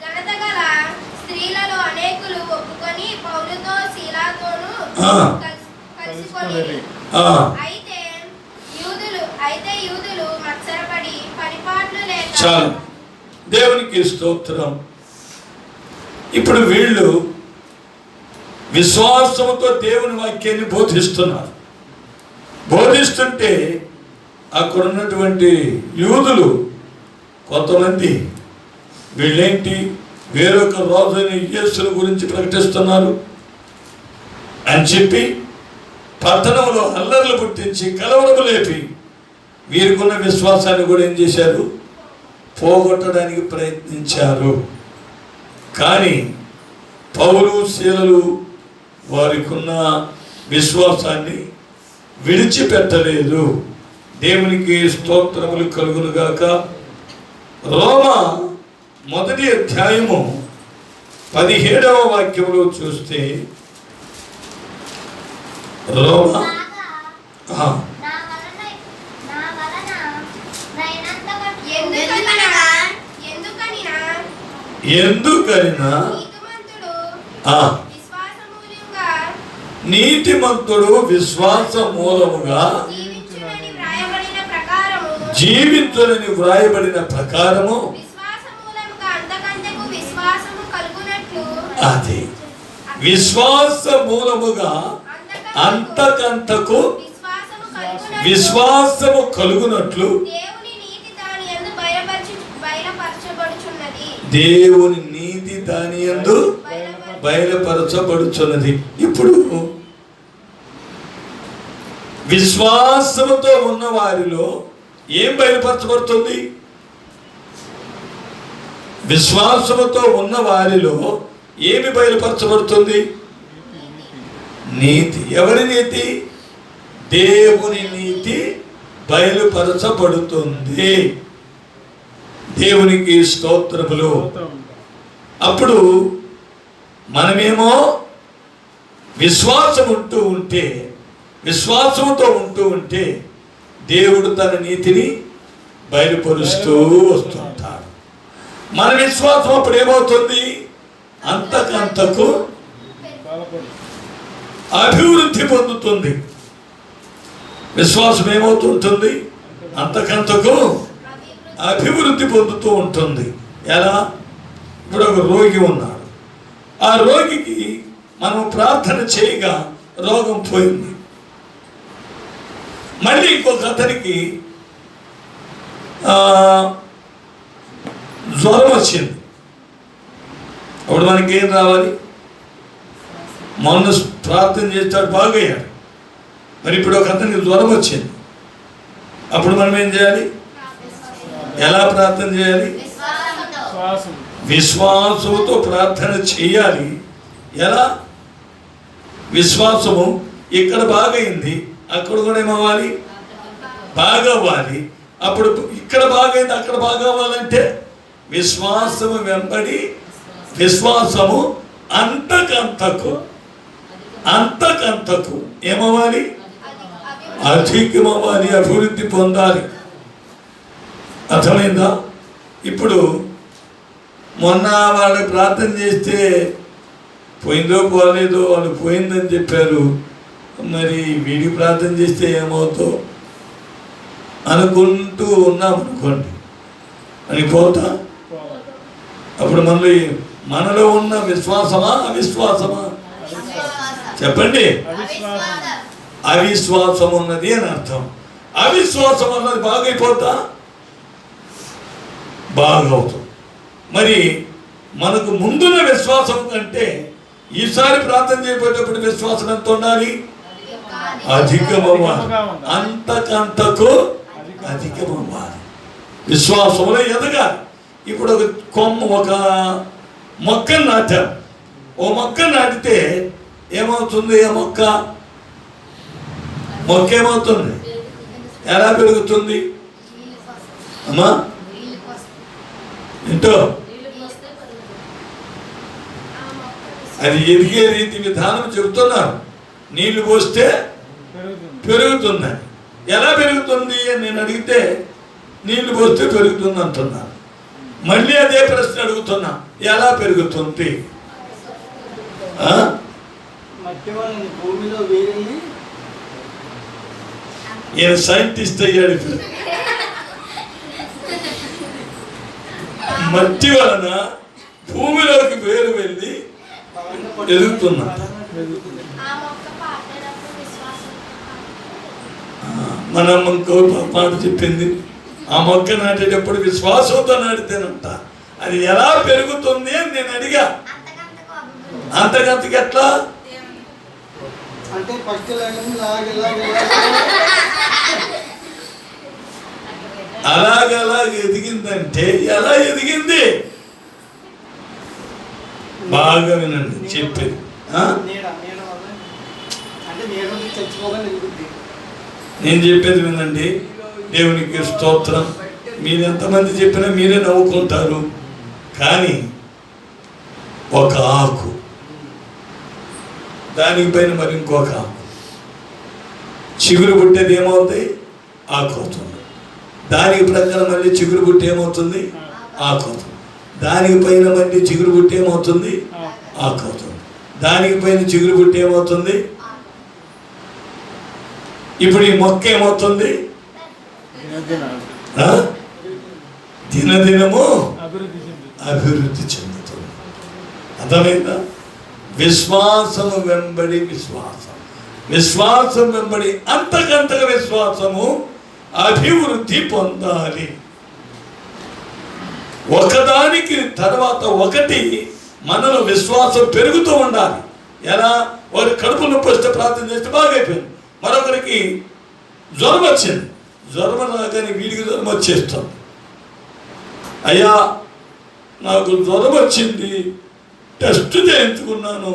ఘనత గల స్త్రీలలో అనేకులు ఒప్పుకొని పౌలుతో శీలాతోను కలుసుకొని అయితే యూదులు మత్సరపడి పనిపాట్లు లేక. చాలు, దేవునికి స్తోత్రం. ఇప్పుడు వీళ్ళు విశ్వాసంతో దేవుని వాక్యాన్ని బోధిస్తుంటే అక్కడ ఉన్నటువంటి యూదులు కొంతమంది వీళ్ళేంటి వేరొక రాజైన యేసుని గురించి ప్రకటిస్తున్నారు అని చెప్పి పట్టణంలో అల్లర్లు పుట్టించి కలవరము లేపి వీరికున్న విశ్వాసాన్ని కూడా ఏం చేశారు? పోగొట్టడానికి ప్రయత్నించారు. కానీ పౌలు శీలలు వారికున్న విశ్వాసాన్ని విడిచిపెట్టలేదు. దేవునికి స్తోత్రములు కలుగునుగాక. రోమా 1వ అధ్యాయము 17వ వాక్యంలో చూస్తే రోమా ఎందుకనినా నీతిమంతుడు విశ్వాస మూలముగా జీవించునని వ్రాయబడిన ప్రకారము అది విశ్వాస మూలముగా అంతకంతకు విశ్వాసము కలుగునట్లు దేవుని నీతి దాని యందు బయలుపరచబడుచున్నది. ఇప్పుడు విశ్వాసముతో ఉన్న వారిలో ఏం బయలుపరచబడుతుంది? విశ్వాసముతో ఉన్న వారిలో ఏమి బయలుపరచబడుతుంది? నీతి. ఎవరి నీతి? దేవుని నీతి బయలుపరచబడుతుంది. దేవునికి స్తోత్రములు. అప్పుడు మనమేమో విశ్వాసముతో ఉంటూ ఉంటే దేవుడు తన నీతిని బయలుపరుస్తూ వస్తుంటాడు. మన విశ్వాసం అప్పుడు ఏమవుతుంది? అంతకంతకు అభివృద్ధి పొందుతుంది. విశ్వాసం ఏమవుతుంటుంది? అంతకంతకు అభివృద్ధి పొందుతూ ఉంటుంది. ఎలా? ఇప్పుడు ఒక రోగి ఉన్నాడు, ఆ రోగికి మనం ప్రార్థన చేయగా రోగం పోయింది. మళ్ళీ ఇంకొక అతనికి జ్వరం వచ్చింది. అప్పుడు మనకి ఏం రావాలి? మొన్న ప్రార్థన చేస్తాడు, బాగయ్యాడు. మరి ఇప్పుడు ఒక అతనికి జ్వరం వచ్చింది, అప్పుడు మనం ఏం చేయాలి? ఎలా ప్రార్థన చేయాలి? విశ్వాసముతో ప్రార్థన చేయాలి. ఎలా? విశ్వాసము ఇక్కడ బాగైంది, అక్కడ కూడా ఏమవ్వాలి? బాగా అవ్వాలి. అప్పుడు ఇక్కడ బాగైంది, అక్కడ బాగా అవ్వాలంటే విశ్వాసము వెంబడి విశ్వాసము అంతకంతకు ఏమవ్వాలి? అధికమవ్వాలి, అభివృద్ధి పొందాలి. అర్థమైందా? ఇప్పుడు మొన్న వాళ్ళు ప్రార్థన చేస్తే పోయిందో పోలేదో, వాళ్ళు పోయిందని చెప్పారు. మరి వీడికి ప్రార్థన చేస్తే ఏమవుతో అనుకుంటూ ఉన్నాం అనుకోండి, అని పోతా. అప్పుడు మనలో ఉన్న విశ్వాసమా అవిశ్వాసమా? చెప్పండి. అవిశ్వాసం ఉన్నది అని అర్థం. అవిశ్వాసం అన్నది బాగైపోతా, బాగవుతుంది. మరి మనకు ముందున్న విశ్వాసం కంటే ఈసారి ప్రార్థన చేయబోయేటప్పుడు విశ్వాసం ఎంత ఉండాలి? అధికమవ్వాలి, అంతకంతకు అధికమవ్వాలి. విశ్వాసంలో ఎదగాలి. ఇప్పుడు ఒక మొక్కను నాటాం. ఓ మొక్క నాటితే ఏమవుతుంది? ఆ మొక్క ఏమవుతుంది? ఎలా పెరుగుతుంది అమ్మా? ఏంటో అది ఎదిగే రీతి విధానం చెబుతున్నారు. నీళ్లు పోస్తే పెరుగుతుందని. ఎలా పెరుగుతుంది అని నేను అడిగితే నీళ్లు పోస్తే పెరుగుతుంది అంటున్నారు. మళ్ళీ అదే ప్రశ్న అడుగుతున్నా, ఎలా పెరుగుతుంది? ఈయన సైంటిస్ట్ అయ్యాడు. మట్టి వలన భూమిలోకి వేరు వెళ్ళి ఎదుగుతున్నా. మనం ఇంకో పాట చెప్పింది, ఆ మొక్క నాటేటప్పుడు విశ్వాసంతో నాటితేనంట. అది ఎలా పెరుగుతుంది అని నేను అడిగా. అంతకంతకి ఎట్లా? అలాగలాగ ఎదిగిందంటే ఎలా ఎదిగింది? బాగా వినండి చెప్పేది. నేను చెప్పేది వినండి. దేవునికి స్తోత్రం. మీరు ఎంతమంది చెప్పినా మీరే నవ్వుకుంటారు. కానీ ఒక ఆకు, దానికి పైన మరి ఇంకొక ఆకు, చిగురు పుట్టేది ఏమవుతుంది? ఆకు అవుతుంది. దానికి ప్రకారం మళ్ళీ చిగురు పుట్టి ఏమవుతుంది? ఆకు అవుతుంది. దానికి పైన మళ్ళీ చిగురు పుట్టి ఏమవుతుంది? ఆకు అవుతుంది. దానికి పైన చిగురు పుట్టి ఏమవుతుంది? ఇప్పుడు ఈ మొక్క ఏమవుతుంది? దినదినము అభివృద్ధి చెందుతుంది. అర్థమైందా? విశ్వాసము వెంబడి విశ్వాసం వెంబడి అంతకంతగా విశ్వాసము అభివృద్ధి పొందాలి. ఒకదానికి తర్వాత ఒకటి మనలో విశ్వాసం పెరుగుతూ ఉండాలి. ఎలా? వారి కడుపు నొప్పి వస్తే ప్రార్థన చేస్తే బాగైపోయింది. మరొకరికి జ్వరం వచ్చింది, జ్వరం రాగానే వీడికి జ్వరం వచ్చేస్తాం. అయ్యా నాకు జ్వరం వచ్చింది, టెస్ట్ చేయించుకున్నాను,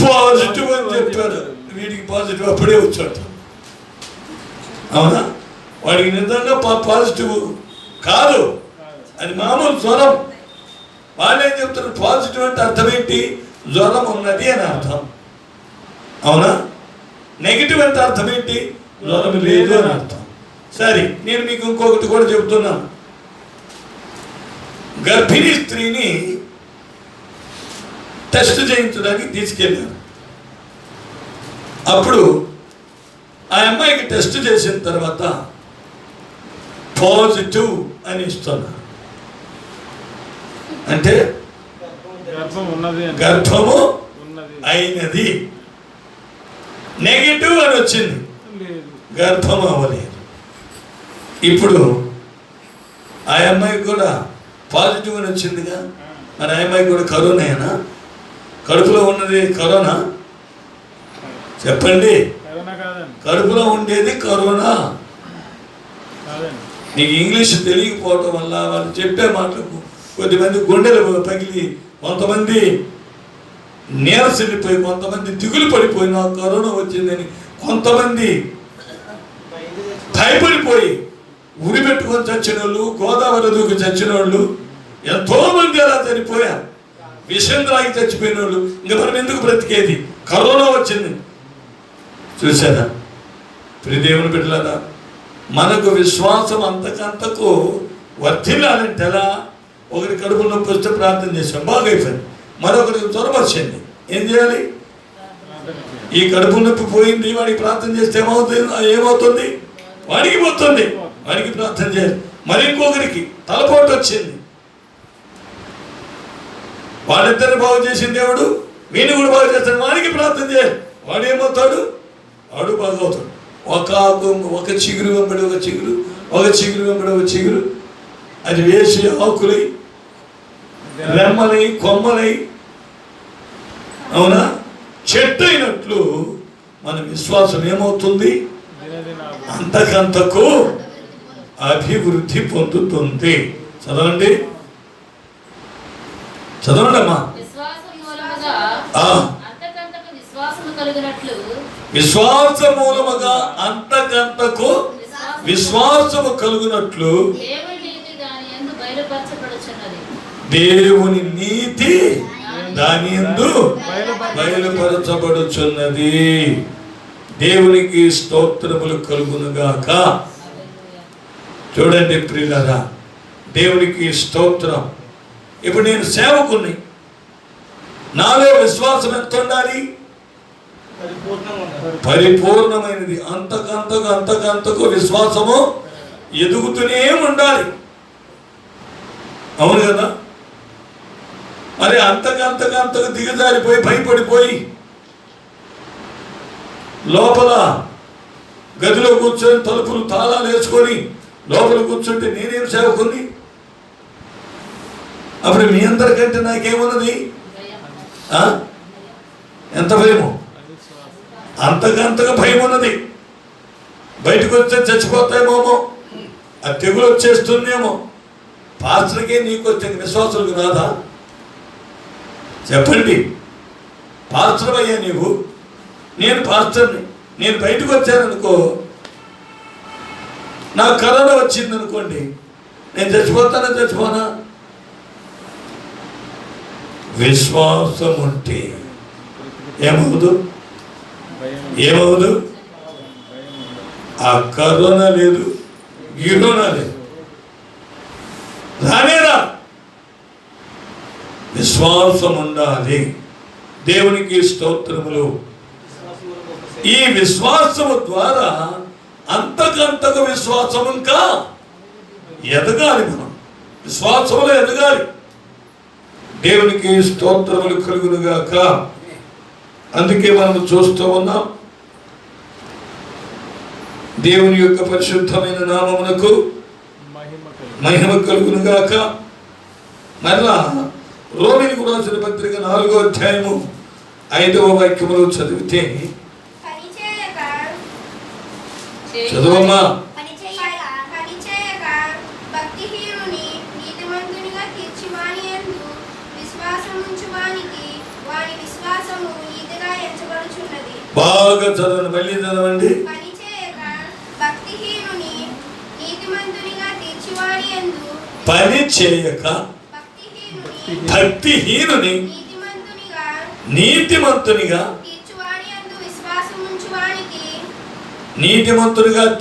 పాజిటివ్ అని చెప్పారు. వీడికి పాజిటివ్ అప్పుడే వచ్చాడు. అవునా? వాడికి నిజంగా పాజిటివ్ కాదు, అది మామూలు జ్వరం. వాళ్ళు ఏం చెప్తారు? పాజిటివ్ అంటే అర్థం ఏంటి? జ్వరం ఉన్నది అని అర్థం. అవునా? నెగిటివ్ అంటే అర్థం ఏంటి? జ్వరం లేదు అని అర్థం. సరే, నేను మీకు ఇంకొకటి కూడా చెబుతున్నాను. గర్భిణీ స్త్రీని టెస్ట్ చేయించడానికి తీసుకెళ్ళారు. అప్పుడు ఆ అమ్మాయికి టెస్ట్ చేసిన తర్వాత పాజిటివ్ అని ఇస్తున్నారు. అంటే గర్భము అయినది. నెగిటివ్ అని వచ్చింది, గర్భం అవ్వలేదు. ఇప్పుడు ఆ అమ్మాయికి కూడా పాజిటివ్ అని వచ్చిందిగా, మరి ఆ అమ్మాయికి కూడా కరోనానా? కడుపులో ఉన్నది కరోనా? చెప్పండి. కడుపులో ఉండేది కరోనా. నీకు ఇంగ్లీష్ తెలియకపోవటం వల్ల వాళ్ళు చెప్పే మాటలకు కొద్దిమంది గుండెలు పగిలి, కొంతమంది నీరసిల్లిపోయి, కొంతమంది దిగులు పడిపోయి నాకు కరోనా వచ్చిందని, కొంతమంది భయపడిపోయి ఉరి పెట్టుకొని చచ్చిన వాళ్ళు, గోదావరి దూకి చచ్చిన వాళ్ళు, ఎంతో మంది అలా చనిపోయారు. విషం తాగి చచ్చిపోయిన వాళ్ళు. ఇంకా మనం ఎందుకు బ్రతికేది? కరోనా వచ్చింది. చూసారా ప్రియ దేవుని బిడ్డలారా, మనకు విశ్వాసం అంతకంతకు వర్ధిల్లాలంటే ఎలా? ఒకరి కడుపు నొప్పి వస్తే ప్రార్థన చేశాం, బాగా అయిపోయింది. మరొకరికి జ్వరం వచ్చింది, ఏం చేయాలి? ఈ కడుపు నొప్పి పోయింది, వాడికి ప్రార్థన చేస్తే ఏమవుతుంది? వాడికి పోతుంది, వాడికి ప్రార్థన చేయాలి. మరి ఇంకొకరికి తలపోటు వచ్చింది, వాడిద్దరిని బాగు చేసిన దేవుడు వీడిని కూడా బాగు చేస్తాడు, వాడికి ప్రార్థన చేయాలి. వాడు ఏమవుతాడు? వాడు బాగవుతాడు. ఒక చిగురు వెంబడి ఒక చిగురు, ఒక చిగురు వెంబడి ఒక చిగురు, అది వేసి ఆకులై, రెమ్మలై, కొమ్మలై, అవునా, చెట్టు అయినట్లు మన విశ్వాసం ఏమవుతుంది? అంతకంతకు అభివృద్ధి పొందుతుంది. చదవండి, చదవండి అమ్మా. విశ్వాస మూలముగా అంతకంతకు విశ్వాసము కలుగునట్లు దేవుని నీతి దాని యందు బయలుపరచబడుచున్నది. దేవునికి స్తోత్రములు కలుగునుగాక. చూడండి ప్రియులారా, దేవునికి స్తోత్రం. ఇప్పుడు నేను సేవకుని, నాలో విశ్వాసం ఎంత ఉండాలి? పరిపూర్ణమైనది. అంతకంతకు విశ్వాసము ఎదుగుతూనే ఉండాలి. అవును కదా? మరి అంతకంతకు దిగజారిపోయి భయపడిపోయి లోపల గదిలో కూర్చొని తలుపులు తాళాలు వేసుకొని లోపల కూర్చుంటే నేనేం సేవకుని? అప్పుడు మీ అందరికంటే నాకేమున్నది? ఎంత భయము? అంతకంతగా భయం ఉన్నది. బయటకు వస్తే చచ్చిపోతాయేమో, ఆ తెగులు వచ్చేస్తుందేమో. పాస్టర్కే నీకు వచ్చే విశ్వాసులకు రాదా? చెప్పండి. పాస్టర్ అయ్యా నీవు, నేను పాస్టర్ని, నేను బయటకు వచ్చాననుకో, నాకు కరోనా వచ్చింది అనుకోండి, నేను చచ్చిపోనా? విశ్వాసం ఉంటే ఏమవుదు? ఆ కరోనా లేదు, గిరోనా లేదు, రానేరా. విశ్వాసం ఉండాలి. దేవునికి స్తోత్రములు. ఈ విశ్వాసము ద్వారా అంతకంతకు విశ్వాసం ఇంకా ఎదగాలి. మనం విశ్వాసంలో ఎదగాలి. దేవునికి స్తోత్రములు కలుగునుగాక. అందుకే మనం చూస్తూ ఉన్నాం, దేవుని యొక్క పరిశుద్ధమైన నామమునకు మహిమ కలుగునుగాక. మరలా రోమీయులకు రాసిన పత్రిక 4వ అధ్యాయము 5వ వాక్యములో చదివితే, చదువమ్మా. బాగా చదవండి, మళ్ళీ చదవండి. పని చేయక భక్తిహీనుని నీతిమంతునిగా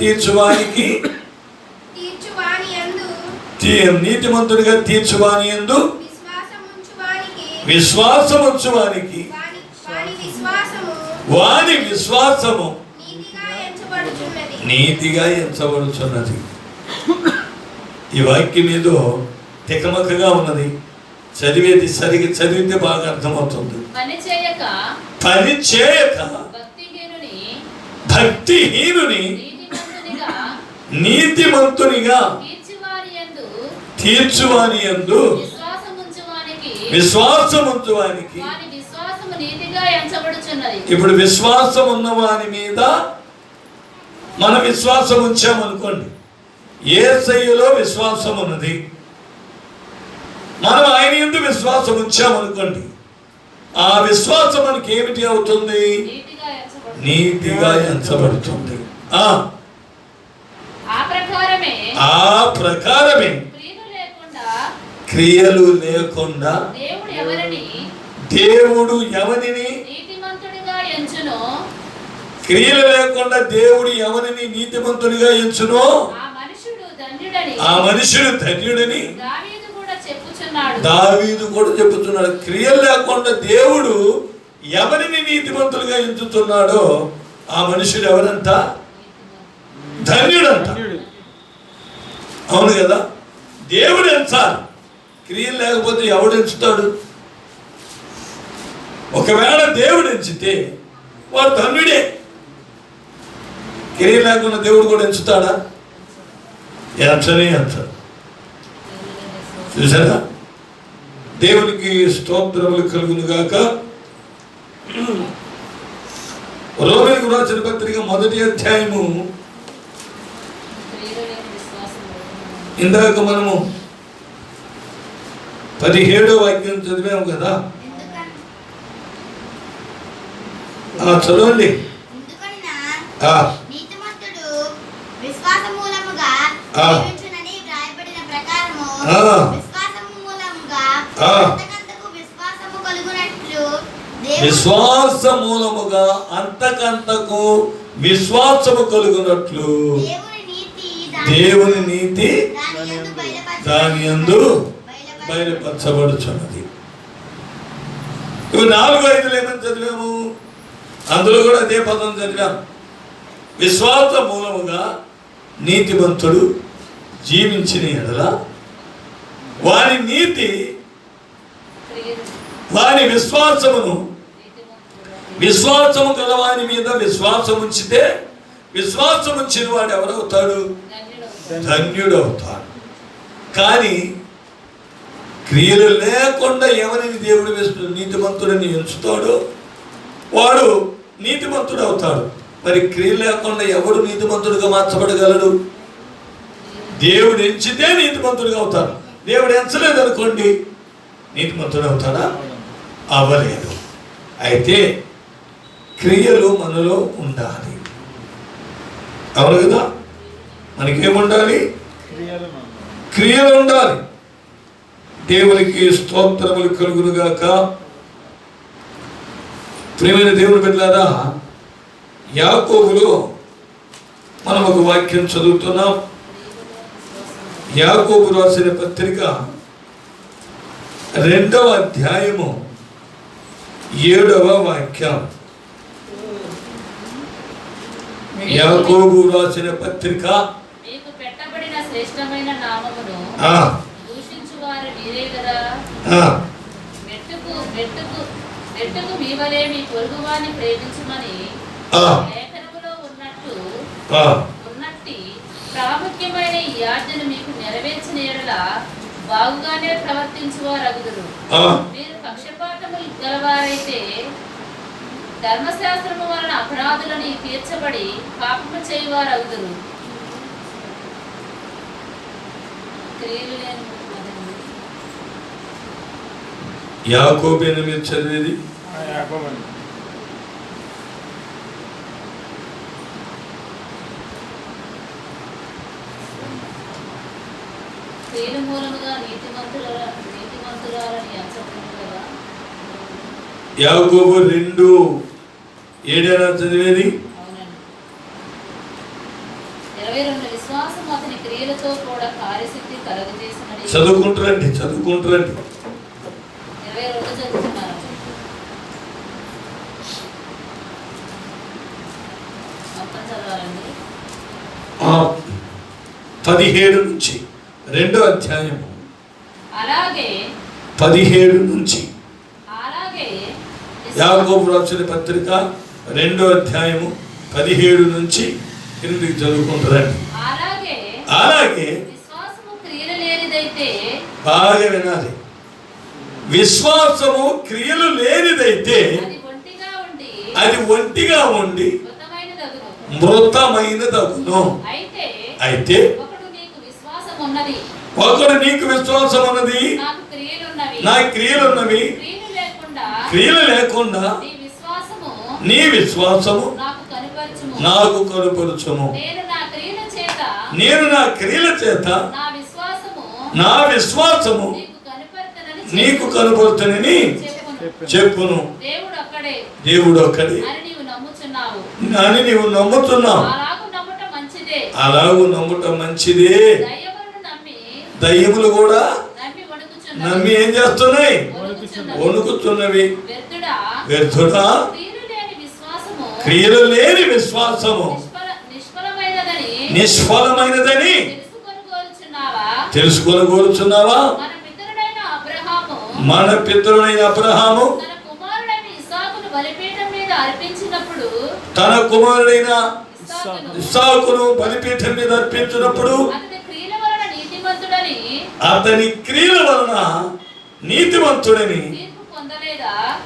తీర్చువానికి నీతిమంతునిగా తీర్చువాని యందు విశ్వాసముంచువానికి వాని విశ్వాసము నీతిగా ఎంచబడుచున్నది. ఈ వాక్యం ఏదో తికమకగా ఉన్నది, చదివేది సరిగా చదివితే బాగా అర్థమవుతుంది. పని చేయక భక్తిహీనుని నీతిమంతునిగా తీర్చువాని యందు విశ్వాసముంచువానికి. ఇప్పుడు విశ్వాసం ఉన్నవాని మీద మనం విశ్వాసం ఉంచామనుకోండి, యేసయ్యలో విశ్వాసం ఉన్నది, మనం ఆయన యందు విశ్వాసం ఉంచామనుకోండి, ఆ విశ్వాసం మనకి ఏమిటి అవుతుంది? నీతిగా ఎంచబడుతుంది. ఆ ప్రకారమే క్రియలు లేకుండా దేవుడు ఎవరిని క్రియలు లేకుండా దేవుడు ఎవరిని నీతిమంతుడిగా ఎంచునో ఆ మనుషుడు ధన్యుడని దావీదు కూడా చెప్పుతున్నాడు. క్రియలు లేకుండా దేవుడు ఎవరిని నీతిమంతులుగా ఎంచుతున్నాడో ఆ మనుషుడు ఎవరంట? ధన్యుడంట. అవును కదా? దేవుడు ఎంచాలి, క్రియలు లేకపోతే ఎవడు ఎంచుతాడు? ఒకవేళ దేవుడు ఎంచితే వాడు ధన్యుడే. క్రియలు లేకుండా దేవుడు కూడా ఎంచుతాడా? ఎంచనే ఎంచాడు. చూసారా? దేవునికి స్తోత్రములు కలుగును గాక. రోమీయులకు రాసిన పత్రిక 1వ అధ్యాయము, ఇందాక మనము 17వ వాక్యం చదివాము కదా, చదవండి. విశ్వాస మూలముగా అంతకంతకు విశ్వాసము కలుగునట్లు దేవుని నీతి దాని యందు బయలుపరచబడుచున్నది. ఇవి 4-5 ఏమని చదివాము? అందులో కూడా అదే పదం చదివాము. విశ్వాస మూలముగా నీతిమంతుడు జీవించిన ఎడల వారి నీతి వారి విశ్వాసము గలవాని మీద విశ్వాసం ఉంచితే విశ్వాసం ఉంచిన వాడు ఎవరవుతాడు? ధన్యుడు అవుతాడు. కానీ క్రియలు లేకుండా ఎవరిని దేవుడు నీతిమంతుడిని ఎంచుతాడో వాడు నీతిమంతుడు అవుతాడు. మరి క్రియలు లేకుండా ఎవడు నీతిమంతుడిగా మార్చబడగలడు? దేవుడు ఎంచితే నీతిమంతుడిగా అవుతాడు. దేవుడు ఎంచలేదు అనుకోండి, నీతిమంతుడు అవుతాడా? అవ్వలేదు. అయితే క్రియలు మనలో ఉండాలి. అవును కదా? మనకేముండాలి? క్రియలు ఉండాలి. దేవునికి స్తోత్రములు కలుగును గాక. ప్రియమైన దేవుని బిడ్డలారా, యాకోబులో మనం ఒక వాక్యం చదువుతున్నాం. యాకోబు రాసిన పత్రిక 2వ అధ్యాయము 7వ వాక్యం. యాకోబు రాసిన పత్రిక, మీకు పెట్టబడిన శ్రేష్టమైన నామమును దూషించువారు మీరే కదా. మెట్టుకు మీ వలె మీ పొరుగువాని ప్రేమించుమని లేఖనములో ఉన్నట్టు ప్రాముఖ్యమైన ఈ ఆజ్ఞను మీకు నెరవేర్చిన యెడల బాగుగానే ప్రవర్తించువారు అగుదురు. మీరు పక్షపాతములు గలవారైతే ధర్మశాస్త్రము వలన అపరాధులని తీర్చబడి పాపము చేయువారు అగుదురు. యాకోబేను మీరు చదివేది? క్రియల మూలముగా నీతిమంతురాలని ఎంచబడును కదా. యాకోబు 2:7 చదివేది? అవునండి. 22 విశ్వాసం అతని క్రియలతో కూడా కార్యసిద్ధి కలుగజేసినది. చదువుకుంటారండి. 22 చదువుతున్నారు. మొత్తం చదవాలండి. 17 నుంచి 2వ అధ్యాయము అలాగే 17 నుంచి అలాగే యాకోబు రాసిన పత్రిక 2వ అధ్యాయము 17 నుంచి క్రిందికి చదువుకుంటారండి. అలాగే అలాగే విశ్వాసము క్రియలు లేనిదైతే బాగా వినాలి. విశ్వాసము క్రియలు లేనిదైతే అది ఒంటిగా ఉండి అది ఒంటిగా ఉండి మృతమైనదగును. మృతమైనదగును. అయితే ఒకడు నీకు విశ్వాసం ఉన్నది, ఒకడు నీకు విశ్వాసం ఉన్నది, నాకు క్రియలున్నవి, నా క్రియలున్నవి, క్రియలు లేకుండా నీ విశ్వాసము నాకు కనుపరచుము. నేను నా క్రియల చేత నా విశ్వాసము నీకు కనుపరుతానని చెప్పును. దేవుడు ఒక్కడే అని నీవు నమ్ముతున్నావు. అలాగూ నమ్ముట మంచిదే. దయ్యములు కూడా నమ్మి ఏం చేస్తున్నాయి? వణుకుతున్నవి. వ్యర్థుడా, క్రియలు లేని విశ్వాసము నిష్ఫలమైనదని తెలుసుకొని కోరుచున్నావా? మన పితరుడైన అబ్రహాము తన కుమారుడైన ఇస్సాకును బలిపీఠం మీద అర్పించినప్పుడు అతని క్రియల వలన నీతిమంతుడని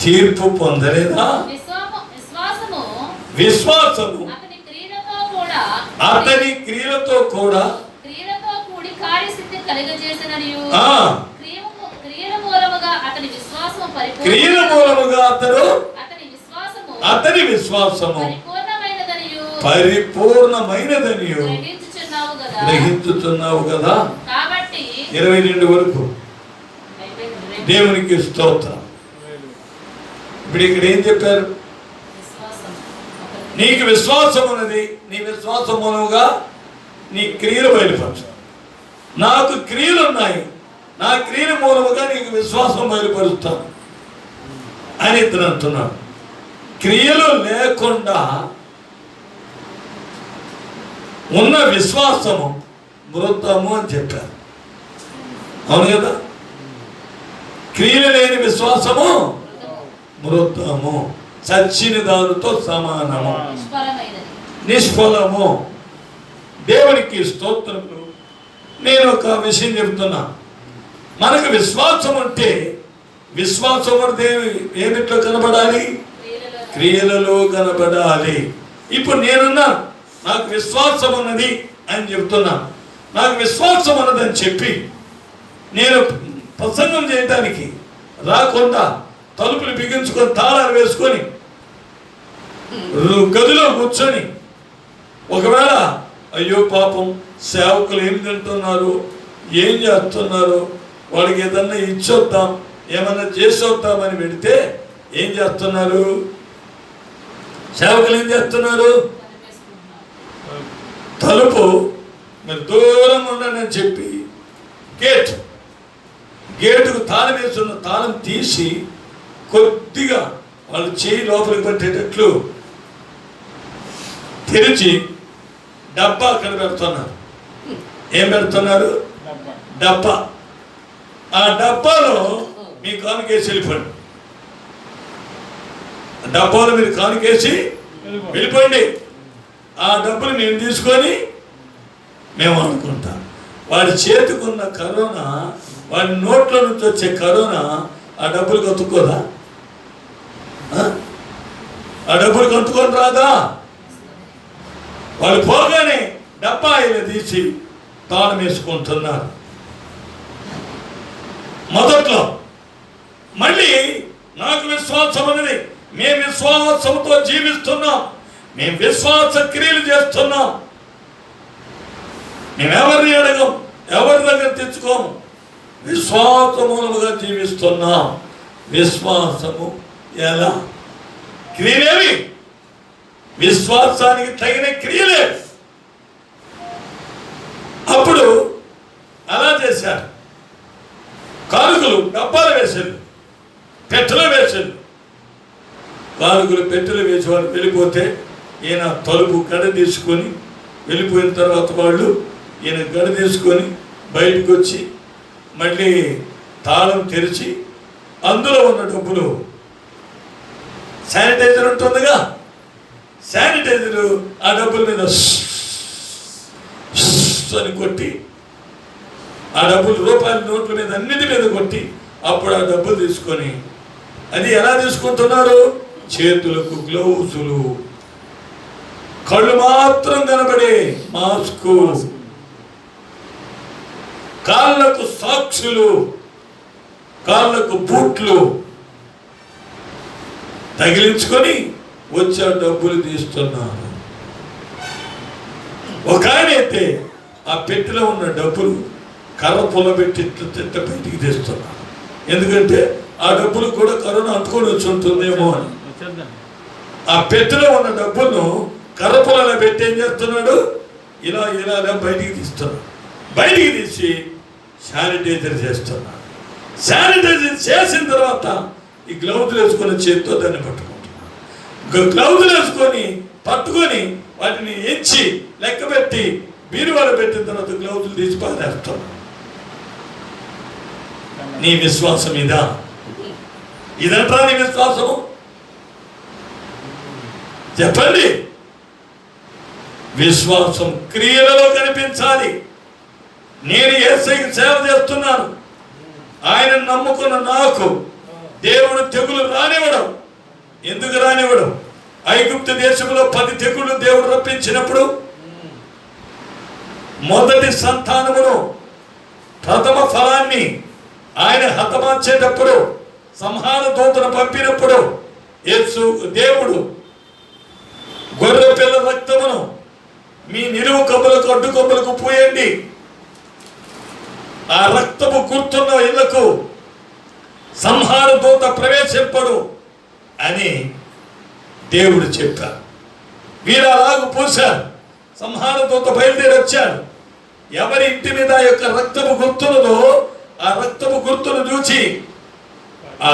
తీర్పు పొందలేదా? విశ్వాసము అతని క్రియలతో కూడా క్రియల మూలముగా అతని విశ్వాసము పరిపూర్ణమైనదని గ్రహించుచున్నావు కదా. 22 వరకు దేవునికి స్తోత్రం. ఇప్పుడు ఇక్కడ ఏం చెప్పారు? నీకు విశ్వాసం ఉన్నది, నీ విశ్వాసం మూలముగా నీ క్రియలు బయలుపరచు. నాకు క్రియలు ఉన్నాయి, నా క్రియల మూలముగా నీకు విశ్వాసం బయలుపరుస్తాను అని ఇతను అంటున్నాడు. క్రియలు లేకుండా ఉన్న విశ్వాసము మృతము అని చెప్పారు. అవును కదా? క్రియలు లేని విశ్వాసము మృతము, చచ్చిన దానితో సమానము, నిష్ఫలము. దేవునికి స్తోత్రములు. నేను ఒక విషయం చెప్తున్నా. మనకు విశ్వాసం అంటే విశ్వాసం అంటే ఏమిట్లో కనబడాలి? క్రియలలో కనబడాలి. ఇప్పుడు నేనున్నా నాకు విశ్వాసం ఉన్నది అని చెప్తున్నా. నాకు విశ్వాసం ఉన్నదని చెప్పి నేను ప్రసంగం చేయడానికి రాకుండా తలుపులు బిగించుకొని తాళాలు వేసుకొని గదిలో కూర్చొని ఒకవేళ అయ్యో పాపం సేవకులు ఏం తింటున్నారు, ఏం చేస్తున్నారు, వాడికి ఏదన్నా ఇచ్చొద్దాం, ఏమన్నా చేసొద్దామని పెడితే ఏం చేస్తున్నారు? సేవకులు ఏం చేస్తున్నారు? తలుపు మీరు దూరం ఉండండి అని చెప్పి గేటుకు తాళం వేస్తున్న తాళం తీసి కొద్దిగా వాళ్ళు చేయి లోపలికి పట్టేటట్లు తెరిచి డబ్బా అక్కడ పెడుతున్నారు. ఏం పెడుతున్నారు? డబ్బా. ఆ డబ్బాలో మీ కానుకేసి వెళ్ళిపోండి. డబ్బాలో మీరు కానుకేసి వెళ్ళిపోండి. ఆ డబ్బులు మేము తీసుకొని మేము అనుకుంటాం. వాడి చేతికున్న కరోనా, వాడి నోట్లో నుంచి వచ్చే కరోనా ఆ డబ్బులు కత్తుకోదా? ఆ డబ్బులు కత్తుకొని రాదా? వాళ్ళు పోగానే డబ్బా ఇలా తీసి తాళం వేసుకుంటున్నారు. మొదట్లో మళ్ళీ నాకు విశ్వాసం అనేది, మేము విశ్వాసంతో జీవిస్తున్నాం, మేము విశ్వాస క్రియలు చేస్తున్నాం, మేము ఎవరిని అడగం, ఎవరి దగ్గర తెచ్చుకోము, విశ్వాసమూలముగా జీవిస్తున్నాం. విశ్వాసము ఎలా? క్రియలేవి, విశ్వాసానికి తగిన క్రియలే. అప్పుడు అలా చేశారు. కానుకలు డబ్బాలు వేసారు, పెట్టెలు వేసారు. కానుకలు పెట్టెలు వేసి వాళ్ళు వెళ్ళిపోతే ఈయన తలుపు కడ తీసుకొని వెళ్ళిపోయిన తర్వాత వాళ్ళు ఈయన గడి తీసుకొని బయటకు వచ్చి మళ్ళీ తాళం తెరిచి అందులో ఉన్న డబ్బులు, శానిటైజర్ ఉంటుందిగా, శానిటైజరు ఆ డబ్బుల మీద అని కొట్టి, ఆ డబ్బులు రూపాయల నోట్ల మీద అన్నిటి మీద కొట్టి అప్పుడు ఆ డబ్బులు తీసుకొని, అది ఎలా తీసుకుంటున్నారు? చేతులకు గ్లౌజులు, కళ్ళు మాత్రం కనబడే మాస్కు, కాళ్ళకు సాక్సులు, కాళ్ళకు బూట్లు తగిలించుకొని వచ్చే డబ్బులు తీస్తున్నారు. ఒక ఆయన అయితే ఆ పెట్టెలో ఉన్న డబ్బులు కర్ర పొల పెట్టి తిట్ట బయటికి తీస్తున్నారు. ఎందుకంటే ఆ డబ్బులు కూడా కరోనా అంటుకొని వచ్చి ఉంటుందేమో అని. ఆ పెట్టెలో ఉన్న డబ్బులను కర్ర పొలలో పెట్టి ఏం చేస్తున్నాడు? ఇలా ఇలా బయటికి తీస్తున్నాడు. బయటికి తీసి శానిటైజర్ చేస్తున్నాడు. శానిటైజర్ చేసిన తర్వాత ఈ గ్లౌజులు వేసుకొని చేతితో దాన్ని పట్టుకుంటున్నాడు. గ్లౌజులు వేసుకొని పట్టుకొని వాటిని ఎంచి లెక్క పెట్టి బీరువాలో పెట్టిన తర్వాత గ్లౌజులు తీసి పారేస్తాడు. నీ విశ్వాసం ఇదా? ఇదంటా నీ విశ్వాసము? చెప్పండి. విశ్వాసం క్రియలలో కనిపించాలి. నేను యేసయ్యకి సేవ చేస్తున్నాను, ఆయన నమ్ముకున్న నాకు దేవుడు తెగులు రానివ్వడం. ఎందుకు రానివ్వడం? ఐగుప్తు దేశంలో 10 తెగుళ్ళు దేవుడు రప్పించినప్పుడు మొదటి సంతానమును, ప్రథమ ఫలాన్ని ఆయన హతమార్చేటప్పుడు, సంహార దూతను పంపినప్పుడు యేసు దేవుడు గొర్రె పిల్ల రక్తమును మీ నిలువు కొమ్మలకు అడ్డు కొమ్మలకు పోయండి, ఆ రక్తము గుర్తున్న ఇళ్లకు సంహార దూత ప్రవేశింపడు అని దేవుడు చెప్పారు. వీరు అలాగూ పోశారు. సంహార దూత బయలుదేరి వచ్చాడు. ఎవరి ఇంటి మీద ఆ యొక్క రక్తము గుర్తున్నదో ఆ రక్తము గుర్తును చూచి ఆ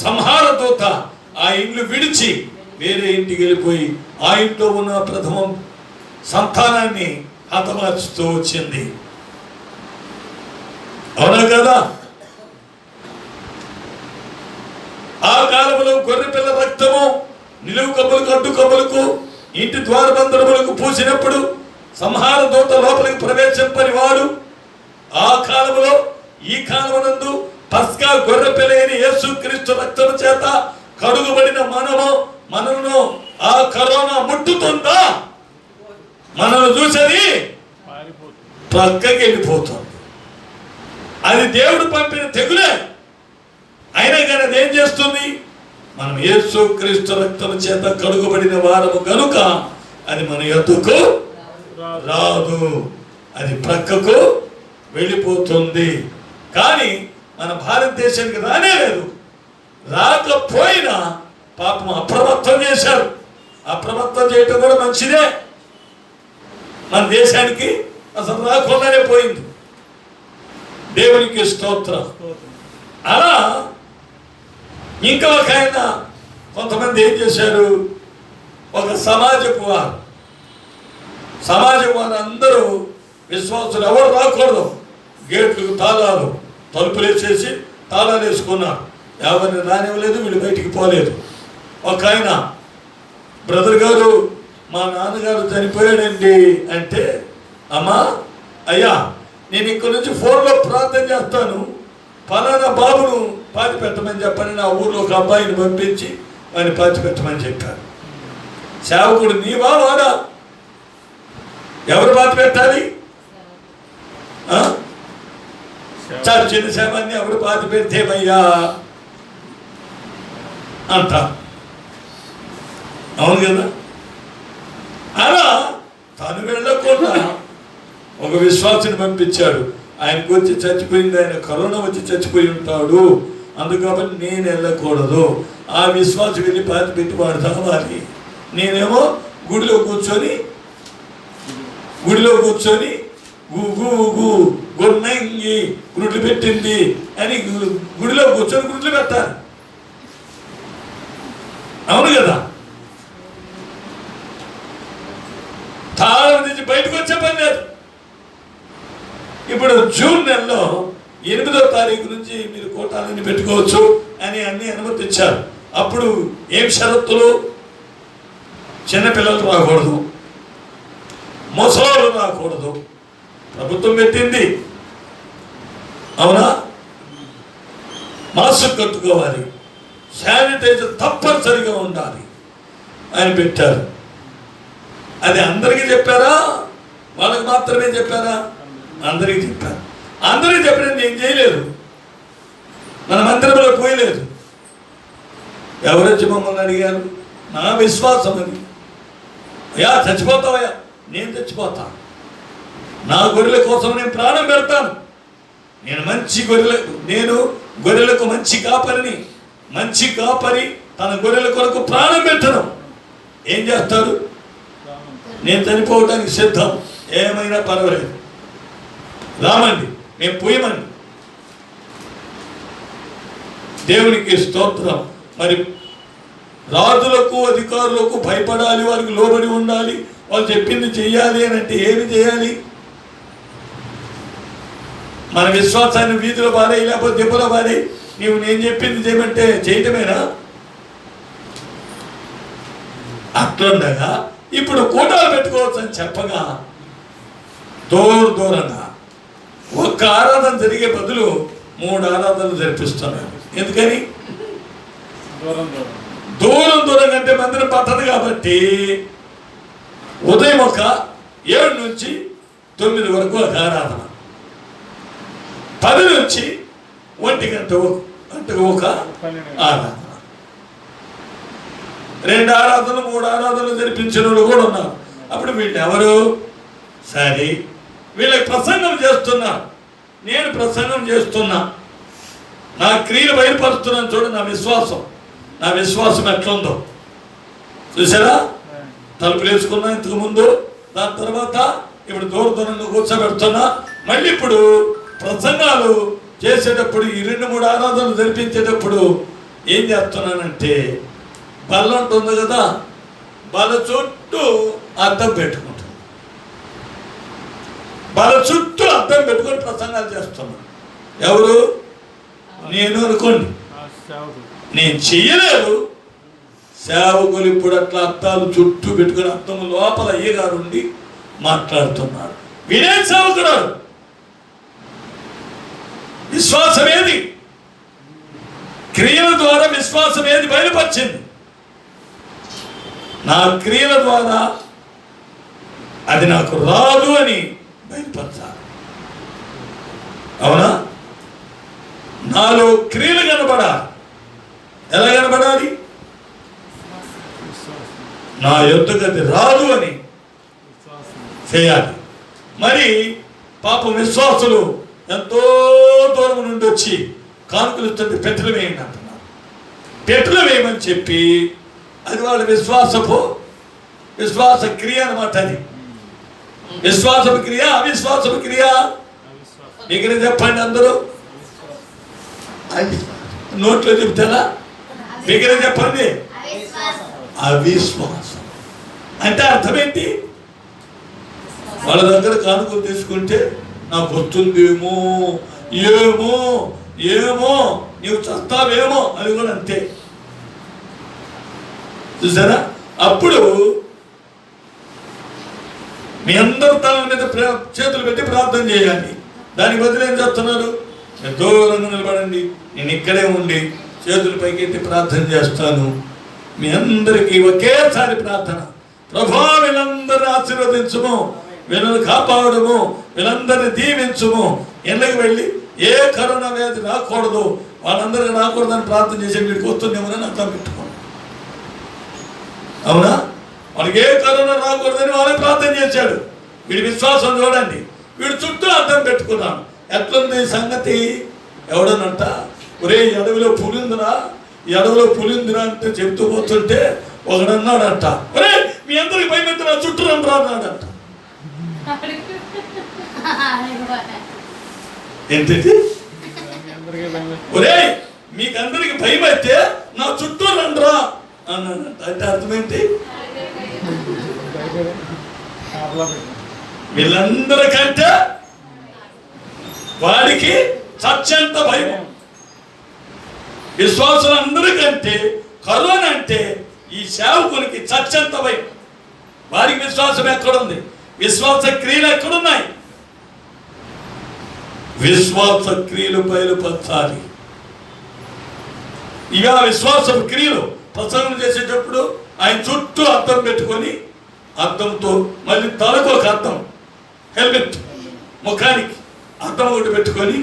సంహార దూత ఆ ఇల్లు విడిచి వేరే ఇంటికి వెళ్ళిపోయి ఆ ఇంట్లో ఉన్న ప్రథమ సంతానాన్ని హతమార్చుతూ వచ్చింది. అవునా కదా? ఆ కాలంలో గొర్రెపిల్ల రక్తము నిలువు కబ్బులకు అడ్డు కబ్బులకు ఇంటి ద్వారబంధములకు పూసినప్పుడు సంహార దూత లోపలికి ప్రవేశింపని వాడు ఆ కాలంలో ఈ కాలమునందు పస్కా గొర్రెపిల్ల అయిన యేసుక్రీస్తు రక్తము చేత కడుగుబడిన మనను ఆ కరోనా ముట్టుతుందా? మనను చూసేది ప్రక్కకి వెళ్ళిపోతుంది. అది దేవుడు పంపిన తెగులే. అయినా కానీ అది ఏం చేస్తుంది? మనం యేసుక్రీస్తు రక్తము చేత కడుగుబడిన వారము కనుక అది మన యొద్దకు రాదు, అది ప్రక్కకు వెళ్ళిపోతుంది. కానీ మన భారతదేశానికి రానే లేదు. రాకపోయినా పాపం అప్రమత్తం చేశారు. అప్రమత్తం చేయటం కూడా మంచిదే. మన దేశానికి అసలు రాకుండానే పోయింది. దేవునికి స్తోత్రం. అలా ఇంకా ఒక ఆయన, కొంతమంది ఏం చేశారు? ఒక సమాజపు వారు అందరూ విశ్వాసులు ఎవరు రాకూడదు, గేట్లు తాళాలు తలుపులు వేసేసి తాళాలు వేసుకున్నారు. ఎవరిని రానివ్వలేదు, వీళ్ళు బయటికి పోలేదు. ఒక ఆయన, బ్రదర్ గారు మా నాన్నగారు చనిపోయాడండి అంటే, అమ్మా అయ్యా నేను ఇక్కడ నుంచి ఫోన్లో ప్రార్థన చేస్తాను, ఫలానా బాబును పాతి పెట్టమని చెప్పని నా ఊర్లో ఒక అబ్బాయిని పంపించి ఆయన పాతి పెట్టమని చెప్పారు. సేవకుడు నీవా వాడా? ఎవరు పాతి పెట్టాలి? చర్చిన సేవాన్ని ఎవరు పాతి పెడితేమయ్యా అంట. అవును కదా? అలా తను వెళ్ళకుండా ఒక విశ్వాసిని పంపించాడు. ఆయనకు వచ్చి చచ్చిపోయింది, ఆయన కరోనా వచ్చి చచ్చిపోయి ఉంటాడు, అందుకని నేను వెళ్ళకూడదు. ఆ విశ్వాసం వెళ్ళి పాతి పెట్టి వాడు తావాలి. నేనేమో గుడిలో కూర్చొని గొన్నంగి గుడ్లు పెట్టింది అని గుడిలో కూర్చొని గుడ్లు పెట్టాలి. అవును కదా? తాళం నుంచి బయటకు వచ్చే పని లేదు. ఇప్పుడు జూన్ నెలలో 8వ తారీఖు నుంచి మీరు కోటాలని పెట్టుకోవచ్చు అని అన్ని అనుమతించారు. అప్పుడు ఏం షరతులు? చిన్నపిల్లలు రాకూడదు, ముసలాళ్ళు రాకూడదు, ప్రభుత్వం పెట్టింది. అవునా? మాస్క్ కట్టుకోవాలి, శానిటైజర్ తప్పనిసరిగా ఉండాలి అని పెట్టారు. అది అందరికీ చెప్పారా, వాళ్ళకి మాత్రమే చెప్పారా? అందరికీ చెప్పారు. అందరికీ చెప్పిన నేను చేయలేదు, మన మందిరంలో పోయలేదు. ఎవరొచ్చి మమ్మల్ని అడిగారు? నా విశ్వాసం అది. అయ్యా చచ్చిపోతావయ్యా, నేను చచ్చిపోతా, నా గొర్రెల కోసం నేను ప్రాణం పెడతాను. నేను గొర్రెలకు మంచి కాపరిని. మంచి కాపరి తన గొర్రెల కొరకు ప్రాణం పెట్టడం. ఏం చేస్తారు? నేను చనిపోవడానికి సిద్ధం, ఏమైనా పర్వాలేదు, రామండి, మేము పోయమండి. దేవునికి స్తోత్రం. మరి రాజులకు అధికారులకు భయపడాలి, వారికి లోబడి ఉండాలి, వాళ్ళు చెప్పింది చెయ్యాలి అని అంటే ఏమి చేయాలి? మన విశ్వాసాన్ని వీధిలో పారేయి, లేకపోతే దెబ్బలో పారేయి. నేను చెప్పింది చేయమంటే చేయటమేనా? అట్లుండగా ఇప్పుడు కూటాలు పెట్టుకోవచ్చు అని చెప్పగా దూరంగా ఒక్క ఆరాధన జరిగే బదులు 3 ఆరాధనలు జరిపిస్తున్నారు. ఎందుకని? దూరం అంటే మందిరం పట్టదు కాబట్టి ఉదయం ఒక 7 నుంచి 9 వరకు ఒక ఆరాధన, 10 నుంచి 1 గంటకు ఒక ఆరాధన, 2 ఆరాధనలు 3 ఆరాధనలు జరిపించిన వాళ్ళు కూడా ఉన్నారు. అప్పుడు వీళ్ళు ఎవరు? సరే, వీళ్ళకి ప్రసంగం చేస్తున్నా, నేను ప్రసంగం చేస్తున్నా, నా క్రియలు బయలుపరుస్తున్నాను. చూడు నా విశ్వాసం ఎట్లుందో చూసారా? తలుపులు వేసుకున్నా ఇంతకు ముందు, దాని తర్వాత ఇప్పుడు దూరంగా కూర్చోబెడుతున్నా. మళ్ళీ ఇప్పుడు ప్రసంగాలు చేసేటప్పుడు ఈ 2-3 ఆరాధనలు జరిపించేటప్పుడు ఏం చేస్తున్నానంటే, బల్ల ఉంటుంది కదా, బల్ల చుట్టూ అద్దం పెట్టుకుంటాను. బల్ల చుట్టూ అద్దం పెట్టుకొని ప్రసంగాలు చేస్తున్నాను. ఎవరు? నేను అనుకోండి, నేను చెయ్యలేదు. సేవకులు ఇప్పుడు అట్లా అద్దాలు చుట్టూ పెట్టుకుని అద్దం లోపల అయ్యగారుండి మాట్లాడుతున్నాడు. వినే సేవకుడు. విశ్వాసం ఏది? క్రియల ద్వారా విశ్వాసం ఏది బయలుపరిచింది? నా క్రియల ద్వారా అది నాకు రాదు అని బయలుపరచాలి. అవునా? నాలో క్రియలు కనబడాలి. ఎలా కనబడాలి? నా యొద్దకు అది రాదు అని చేయాలి. మరి పాపం విశ్వాసులు ఎంతో దూరం నుండి వచ్చి కానుకలు ఇస్తుంటే పెట్టెలు వేయండి అంటున్నారు. పెట్టెలు వేయమని చెప్పి అది వాళ్ళ విశ్వాస క్రియ అనమాట. అది విశ్వాసపు క్రియ, అవిశ్వాసపు క్రియ. ఇక్కడ చెప్పండి అందరూ, నోట్లో చెప్తారా? దగ్గర చెప్పండి. అవిశ్వాసం అంటే అర్థం ఏంటి? వాళ్ళ దగ్గర కానుకలు తీసుకుంటే నాకు వస్తుందేమో, ఏమో నీవు చస్తావేమో, అది కూడా అంతే. చూసారా? అప్పుడు మీ అందరూ తల మీద చేతులు పెట్టి ప్రార్థన చేయాలి. దానికి బదులు ఏం చేస్తున్నారు? దూరంగా నిలబడండి, నేను ఇక్కడే ఉండి చేతుల పైకి ఎత్తి ప్రార్థన చేస్తాను. మీ అందరికీ ఒకేసారి ప్రార్థన. ప్రభా, వీళ్ళందరినీ ఆశీర్వదించుము, వీళ్ళని కాపాడము, వీళ్ళందరినీ దీవించుము. ఇళ్ళకి వెళ్ళి ఏ కరోనా వ్యాధి రాకూడదు, వాళ్ళందరికీ రాకూడదని ప్రార్థన చేసి వీడికి వస్తుందేమోనని అర్థం పెట్టుకోండి. అవునా? వాళ్ళకి ఏ కరోనా రాకూడదని వాళ్ళే ప్రార్థన చేశాడు. వీడి విశ్వాసం చూడండి. వీడు చుట్టూ అర్థం పెట్టుకున్నాను. ఎట్లుంది సంగతి? ఎవడనంట, ఒరే అడవిలో పులిందిరా అంటే చెప్తూ పోతుంటే ఒకడన్నాడంట, ఒరే మీ అందరికి భయమెత్తి నా చుట్టూ రండి అన్నాడంట. ఏంటి? ఒరే మీకందరికి భయం అయితే నా చుట్టూ రండ్రా అన్నాడంట. అంటే అర్థమేంటి? వీళ్ళందరికంటే వాడికి చచ్చేంత భయం. విశ్వాసులందరికంటే కరోనా అంటే ఈ సేవకునికి చచ్చేంత భయం. వారికి విశ్వాసం ఎక్కడుంది? విశ్వాస క్రియలు ఎక్కడున్నాయి? విశ్వాస క్రియలు బయలుపరచాలి. ఇక విశ్వాసపు క్రియలు ప్రసంగం చేసేటప్పుడు ఆయన చుట్టూ అద్దం పెట్టుకొని, అద్దంతో మళ్ళీ తలకు ఒక అద్దం, హెల్మెట్, ముఖానికి అద్దం ఒకటి పెట్టుకొని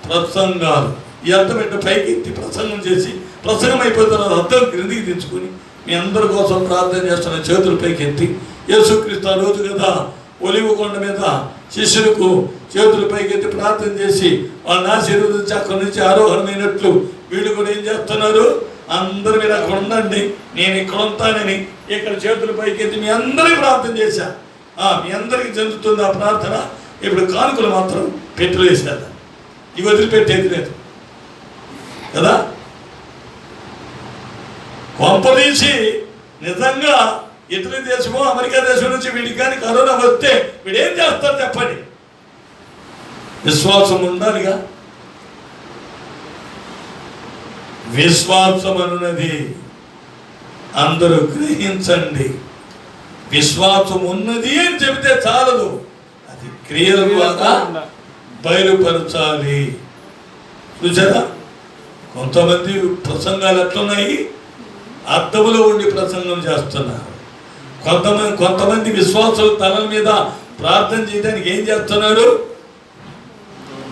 ప్రసంగాలు, ఈ అద్దం పెట్టి పైకి ఎత్తి ప్రసంగం చేసి, ప్రసంగం అయిపోతున్న అద్దం క్రిందికి తెచ్చుకొని మీ అందరి కోసం ప్రార్థన చేస్తున్న చేతులు పైకి ఎత్తి, యేసుక్రీస్తు ఆ రోజు కదా ఒలివ కొండ మీద శిష్యులకు చేతులు పైకెత్తి ప్రార్థన చేసి వాళ్ళని ఆశీర్వదించి అక్కడి నుంచి ఆరోహణమైనట్లు వీళ్ళు కూడా ఏం చేస్తున్నారు? అందరూ మీరు అక్కడ ఉండండి, నేను ఇక్కడ ఉంటానని ఇక్కడ చేతులు పైకెత్తి మీ అందరికీ ప్రార్థన చేశా. మీ అందరికీ చెందుతుంది ఆ ప్రార్థన. ఇప్పుడు కానుకలు మాత్రం పెట్టలేసారు, ఇవి వదిలిపెట్టేది లేదు కదా. కొంపదీసి నిజంగా ఇటలీ దేశమో అమెరికా దేశం నుంచి వీడికి కానీ కరోనా వస్తే వీడేం చేస్తారు చెప్పండి? విశ్వాసం ఉండాలిగా. విశ్వాసం అన్నది అందరూ గ్రహించండి. విశ్వాసం ఉన్నది అని చెబితే చాలదు, అది క్రియల ద్వారా బయలుపరచాలి. చూసారా, కొంతమంది ప్రసంగాలు ఎట్లున్నాయి? అద్దములో ఉండి ప్రసంగం చేస్తున్నారు. కొంతమంది విశ్వాసుల తలల మీద ప్రార్థన చేయడానికి ఏం చేస్తున్నారు?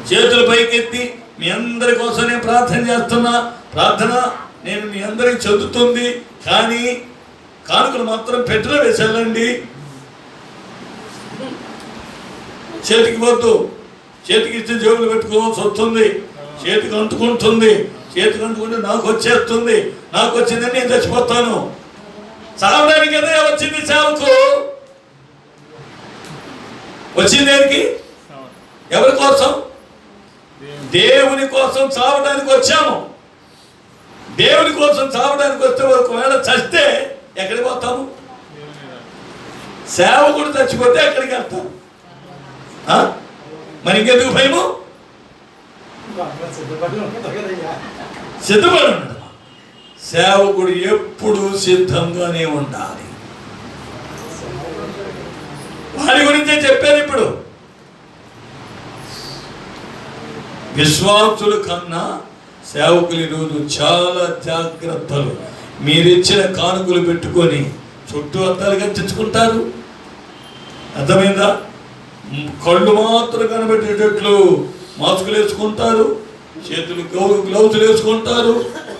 చేతులు పైకెత్తి మీ అందరి కోసం నేను ప్రార్థన చేస్తున్నా, ప్రార్థన నేను మీ అందరికి చదువుతుంది, కానీ కానుకలు మాత్రం పెట్టిలో వేసేళ్ళండి. చేతికి వద్దు, చేతికి ఇస్తే జేబులు పెట్టుకోవాల్సి వస్తుంది, చేతికి అంటుకుంటుంది, చేతికి అంటుకుంటే నాకు వచ్చేస్తుంది, నాకు వచ్చిందని నేను చచ్చిపోతాను. చావడానికి అదే వచ్చింది సేవకు. వచ్చింది దేనికి? ఎవరి కోసం? దేవుని కోసం చావడానికి వచ్చాము. దేవుని కోసం చావడానికి వస్తే ఒకవేళ చస్తే ఎక్కడికి పోతాము? సేవకుడు చచ్చిపోతే ఎక్కడికి వెళ్తాము? మరి ఇంకెందుకు భయము? సిద్ధపడి ఉండదు. సేవకుడు ఎప్పుడు సిద్ధంగానే ఉండాలి. వాడి గురించే చెప్పాను. ఇప్పుడు విశ్వాసుల కన్నా సేవకులు ఈరోజు చాలా జాగ్రత్తలు. మీరిచ్చిన కానుకలు పెట్టుకొని చుట్టూ అద్దాలు కట్టించుకుంటారు. అర్థమైందా? కళ్ళు మాత్రం కనబెట్టేటట్లు మాస్కులు వేసుకుంటారు, చేతులు గ్లౌజులు వేసుకుంటారు,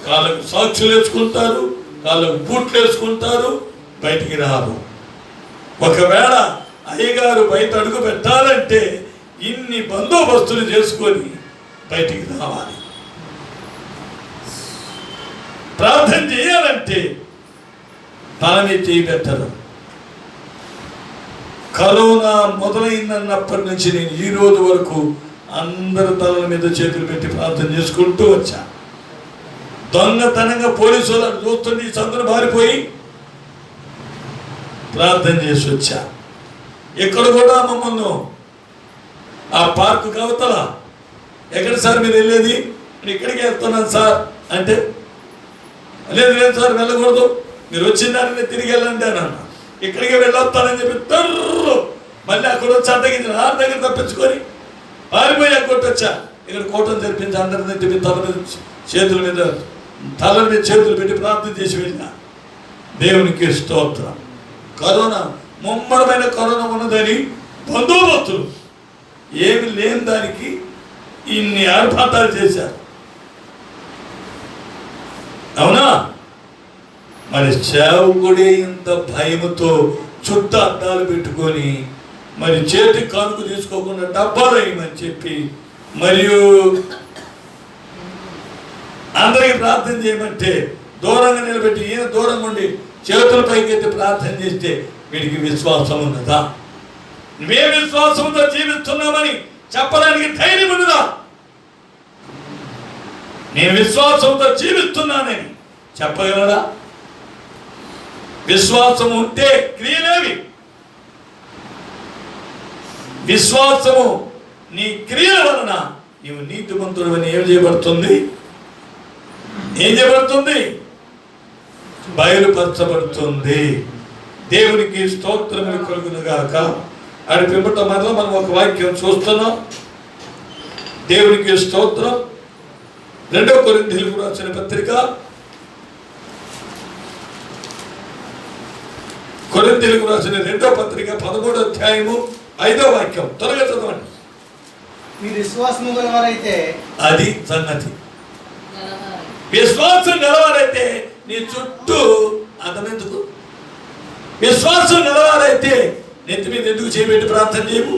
కాళ్ళకు సాక్షులు వేసుకుంటారు, కాళ్ళకు బూట్లు వేసుకుంటారు, బయటికి రారు. ఒకవేళ అయ్యగారు బయట అడుగు పెట్టాలంటే ఇన్ని బందోబస్తులు చేసుకొని బయటికి రావాలి. ప్రార్థన చేయాలంటే తల మీద చేయి పెట్టరు. కరోనా మొదలైందన్నప్పటి నుంచి నేను ఈ రోజు వరకు అందరి తలల మీద చేతులు పెట్టి ప్రార్థన చేసుకుంటూ వచ్చా. దొంగతనంగా పోలీసు వాళ్ళు చూస్తుంటే ఈ సందును బారిపోయి ప్రార్థన చేసి వచ్చా. ఇక్కడ కూడా మమ్మల్ని ఆ పార్కు కవతల, ఎక్కడ సార్ మీరు వెళ్ళేది? ఇక్కడికి వెళ్తున్నాను సార్ అంటే, లేదు లేదు సార్ వెళ్ళకూడదు, మీరు వచ్చిన దాన్ని తిరిగి వెళ్ళండి అని అన్న. ఇక్కడికి వెళ్ళొస్తానని చెప్పి తర్రు మళ్ళీ అక్కడ వచ్చి అడ్డగించిన ఆరు దగ్గర తప్పించుకొని పారిపోయి కొట్టొచ్చా. ఇక్కడ కోటం జరిపించి అందరినీ తిప్పి తల మీద చేతుల మీద తల మీద చేతులు పెట్టి ప్రార్థన చేసి వెళ్ళిన. దేవునికి స్తోత్రం. కరోనా ముమ్మరమైన కరోనా ఉన్నదని బందోబస్తులు ఏమి లేని దానికి ఇన్ని ఏర్పాట్లు చేశారు. అవునా? మరి సేవకుడే ఇంత భయముతో చుట్టూ అద్దాలు పెట్టుకొని మరి చేతికి కానుక తీసుకోకుండా డబ్బాలు వేయమని చెప్పి మరియు అందరికి ప్రార్థన చేయమంటే దూరంగా నిలబెట్టి ఈయన దూరంగా ఉండి చేతుల పైకెత్తి ప్రార్థన చేస్తే వీడికి విశ్వాసం ఉన్నదా? మేము విశ్వాసంతో జీవిస్తున్నామని చెప్పడానికి ధైర్యం ఉన్నదా? నేను విశ్వాసంతో జీవిస్తున్నానని చెప్పగలరా? విశ్వాసం ఉంటే క్రియలేవి. విశ్వాసము నీ క్రియల వలన నీవు నీతిమంతుడు అని ఏం చేయబడుతుంది? ఏం చేయబడుతుంది? బయలుపరచబడుతుంది. దేవునికి స్తోత్రములు కలుగును గాక. అని పిమ్మట మరలా మనం ఒక వాక్యం చూస్తున్నాం. దేవునికి స్తోత్రం. 2 కొరింథీయులకు రాసిన పత్రిక, కొరింథీయులకు రాసిన 2వ పత్రిక 13వ అధ్యాయము 5వ వాక్యం త్వరగా చదవండి. మీరు విశ్వాసము గలవారైతే, అది సంగతి. విశ్వాసం గలవారైతే నీ చుట్టూ అర్థమెందుకు? విశ్వాసం గలవారైతే నెత్తి మీద ఎందుకు చేయబెట్టి ప్రార్థన చేయవు?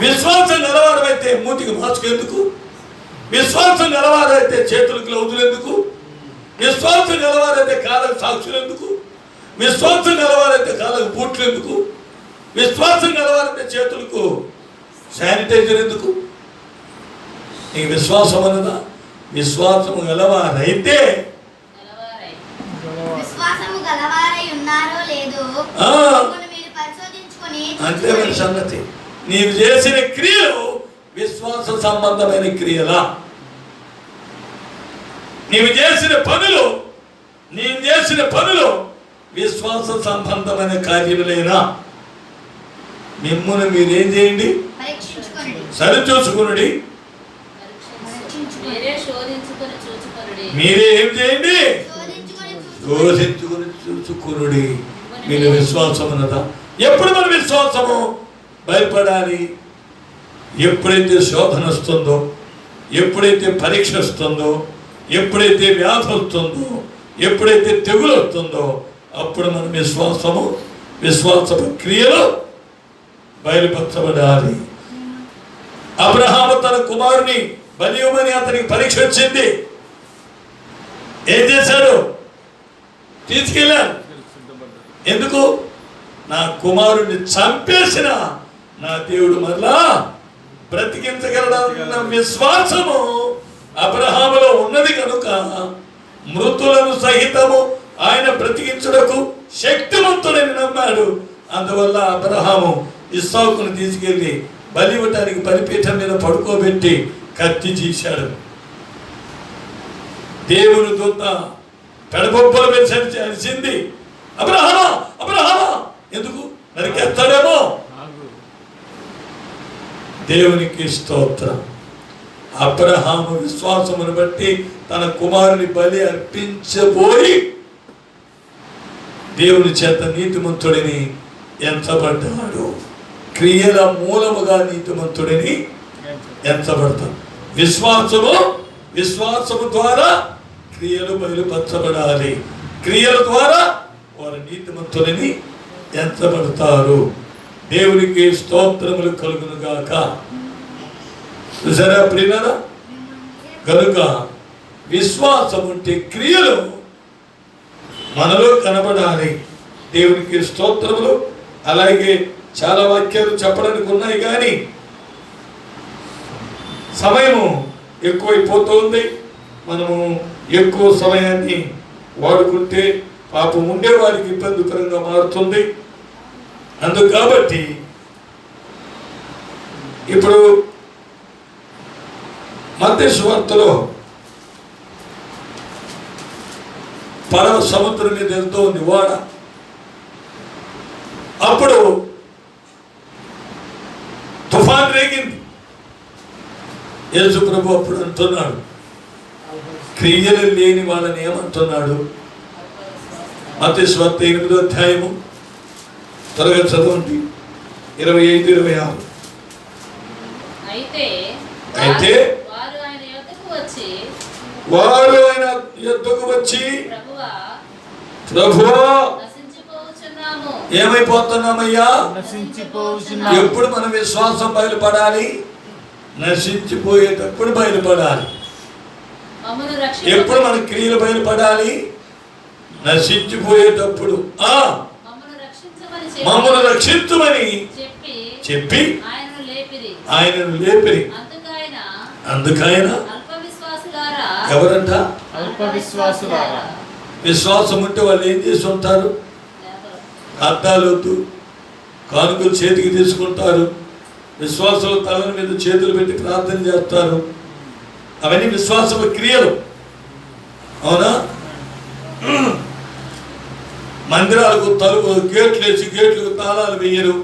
విశ్వాసం గలవారైతే మూతికి మాస్క్ ఎందుకు? విశ్వాసం గలవారైతే చేతులకు గ్లౌజులు ఎందుకు? విశ్వాసం గలవారైతే కాళ్ళకు సాక్షులు ఎందుకు? విశ్వాసం గలవారైతే కాళ్ళకు బూట్లు ఎందుకు? విశ్వాసం గలవారైతే చేతులకు శానిటైజర్ ఎందుకు? నీకు విశ్వాసం అన్నదా? విశ్వాసము గలవారైతే, విశ్వాసము గలవారై ఉన్నారో లేదో మీరు పరిశోధించుకొని అంతే మన సంగతి. నీవు చేసిన క్రియలు విశ్వాస సంబంధమైన క్రియలా? నీవు చేసిన పనులు విశ్వాస సంబంధమైన కార్యములేనా? మిమ్మును మీరేం చేయండి? సరిచూసుకునుడి. మీరే ఏం చేయండి? శోధించుకుని చూసుకునుడి. మీరు విశ్వాసం అన్నదా? ఎప్పుడు మన విశ్వాసము భయపడాలి? ఎప్పుడైతే శోధన వస్తుందో, ఎప్పుడైతే పరీక్ష వస్తుందో, ఎప్పుడైతే వ్యాధి వస్తుందో, ఎప్పుడైతే తెగులు వస్తుందో, అప్పుడు మన విశ్వాసపు క్రియలు బయలుపరచబడాలి. అబ్రహాము తన కుమారుని బలి ఇవ్వమని అతనికి పరీక్ష వచ్చింది. ఏం చేశాడు? తీసుకెళ్ళాడు. ఎందుకు? నా కుమారుడిని చంపేసిన నా దేవుడు మరలా బ్రతికించగలడన్న విశ్వాసము అబ్రహాములో ఉన్నది కనుక మృతులను సహితము ఆయన బ్రతికించుటకు శక్తివంతుడని నమ్మాడు. అందువల్ల అబ్రహాము ఇస్సాకును తీసుకెళ్లి బలి ఇవ్వటానికి బలిపీఠం మీద పడుకోబెట్టి కత్తి తీశాడు. దేవుని దూత పెడబొబ్బల మీద అరిచింది, అబ్రహామా అబ్రహామా, ఎందుకు నరికేస్తాడేమో. దేవునికి స్తోత్రం. అబ్రహాము విశ్వాసమును బట్టి తన కుమారుని బలి అర్పించబోయి దేవుని చేత నీతిమంతుడిని ఎంచబడ్డాడు. క్రియల మూలముగా నీతిమంతుడిని ఎంచబడతాడు. విశ్వాసము ద్వారా క్రియలు బయలుపరచబడాలి. క్రియల ద్వారా వారు నీతిమంతులని ఎంచబడతారు. దేవునికి స్తోత్రములు కలుగును గాక. చూసారా ప్రియులారా? కనుక విశ్వాసం ఉంటే క్రియలు మనలో కనబడాలి. దేవునికి స్తోత్రములు. అలాగే చాలా వాక్యాలు చెప్పడానికి ఉన్నాయి, కానీ సమయము ఎక్కువైపోతుంది. మనము ఎక్కువ సమయాన్ని వాడుకుంటే పాపం ఉండే వారికి ఇబ్బందికరంగా మారుతుంది. అందుకు కాబట్టి ఇప్పుడు మత్తయి సువార్తలో పడవ సముద్రం మీద వెళ్తూ ఉంది వాడ. అప్పుడు తుఫాన్ రేగింది. యేసు ప్రభు అప్పుడు అంటున్నాడు, క్రియలు లేని వాళ్ళని ఏమంటున్నాడు? మత్తయి సువార్త 8వ అధ్యాయము త్వరగా చదవండి, 25, 26. అయితే వారు ఆయన యొద్దకు వచ్చి, ప్రభువా ఏమైపోతున్నామయ్యా? ఎప్పుడు మన విశ్వాసం బయలుపడాలి? నశించిపోయేటప్పుడు బయలుపడాలి. ఎప్పుడు మన క్రియలు బయలుపడాలి? నశించిపోయేటప్పుడు. మమ్మల్ని రక్షించమని చెప్పి ఆయనను లేపిరి. అందుకైనా ఎవరంట? అల్పవిశ్వాసులారా. విశ్వాసం ఉంటే వాళ్ళు ఏం చేసి ఉంటారు? అద్దాలు వద్దు, కానుకలు చేతికి తీసుకుంటారు, విశ్వాసులు తల మీద చేతులు పెట్టి ప్రార్థన చేస్తారు. అవన్నీ విశ్వాసపు క్రియలు. అవునా? మందిరాలకు తలుపు గేట్లు వేసి గేట్లకు తాళాలు వేయరు.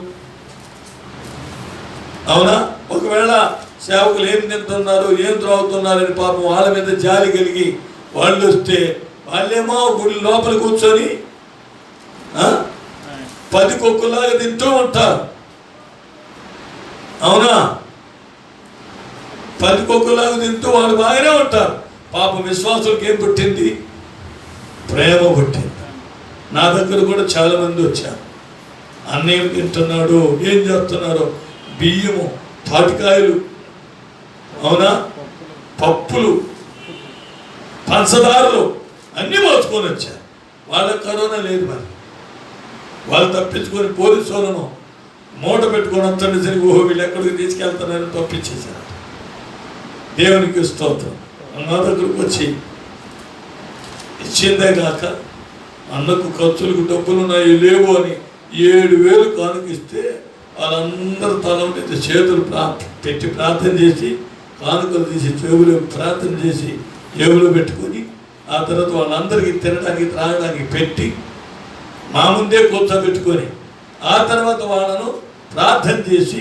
అవునా? ఒకవేళ సేవకులు ఏం తింటున్నారు, ఏం త్రాగుతున్నారని పాపం వాళ్ళ మీద జాలి కలిగి వాళ్ళు వస్తే వాళ్ళేమో గుడి లోపల కూర్చొని 10 కొక్కులాగా తింటూ ఉంటారు. అవునా? 10 కొక్కులాగా తింటూ వాళ్ళు బాగానే ఉంటారు. పాపం విశ్వాసులకు ఏం పుట్టింది? ప్రేమ పుట్టింది. నా దగ్గర కూడా చాలా మంది వచ్చారు. అన్నేం తింటున్నాడు, ఏం చేస్తున్నారో, బియ్యము, తాటికాయలు, అవునా, పప్పులు, పంచదారలు అన్నీ మోసుకొని వచ్చారు. వాళ్ళకి కరోనా లేదు. మరి వాళ్ళు తప్పించుకొని పోలీసు వాళ్ళను మూట పెట్టుకొని వస్తుండే సరికి ఓహో వీళ్ళు ఎక్కడికి తీసుకెళ్తున్నారని తప్పించేశారు. దేవునికి స్తోత్రం. నా దగ్గరకు వచ్చి ఇచ్చిందే కాక అన్నకు ఖర్చులకు డబ్బులున్నాయి లేవు అని 7,000 కానుకిస్తే వాళ్ళందరూ తల మీద చేతులు పెట్టి ప్రార్థన చేసి కానుకలు తీసి చెవులు ప్రార్థన చేసి జేబులో పెట్టుకొని ఆ తర్వాత వాళ్ళందరికీ తినడానికి త్రాగడానికి పెట్టి మా ముందే కూర్చోబెట్టుకొని ఆ తర్వాత వాళ్ళను ప్రార్థన చేసి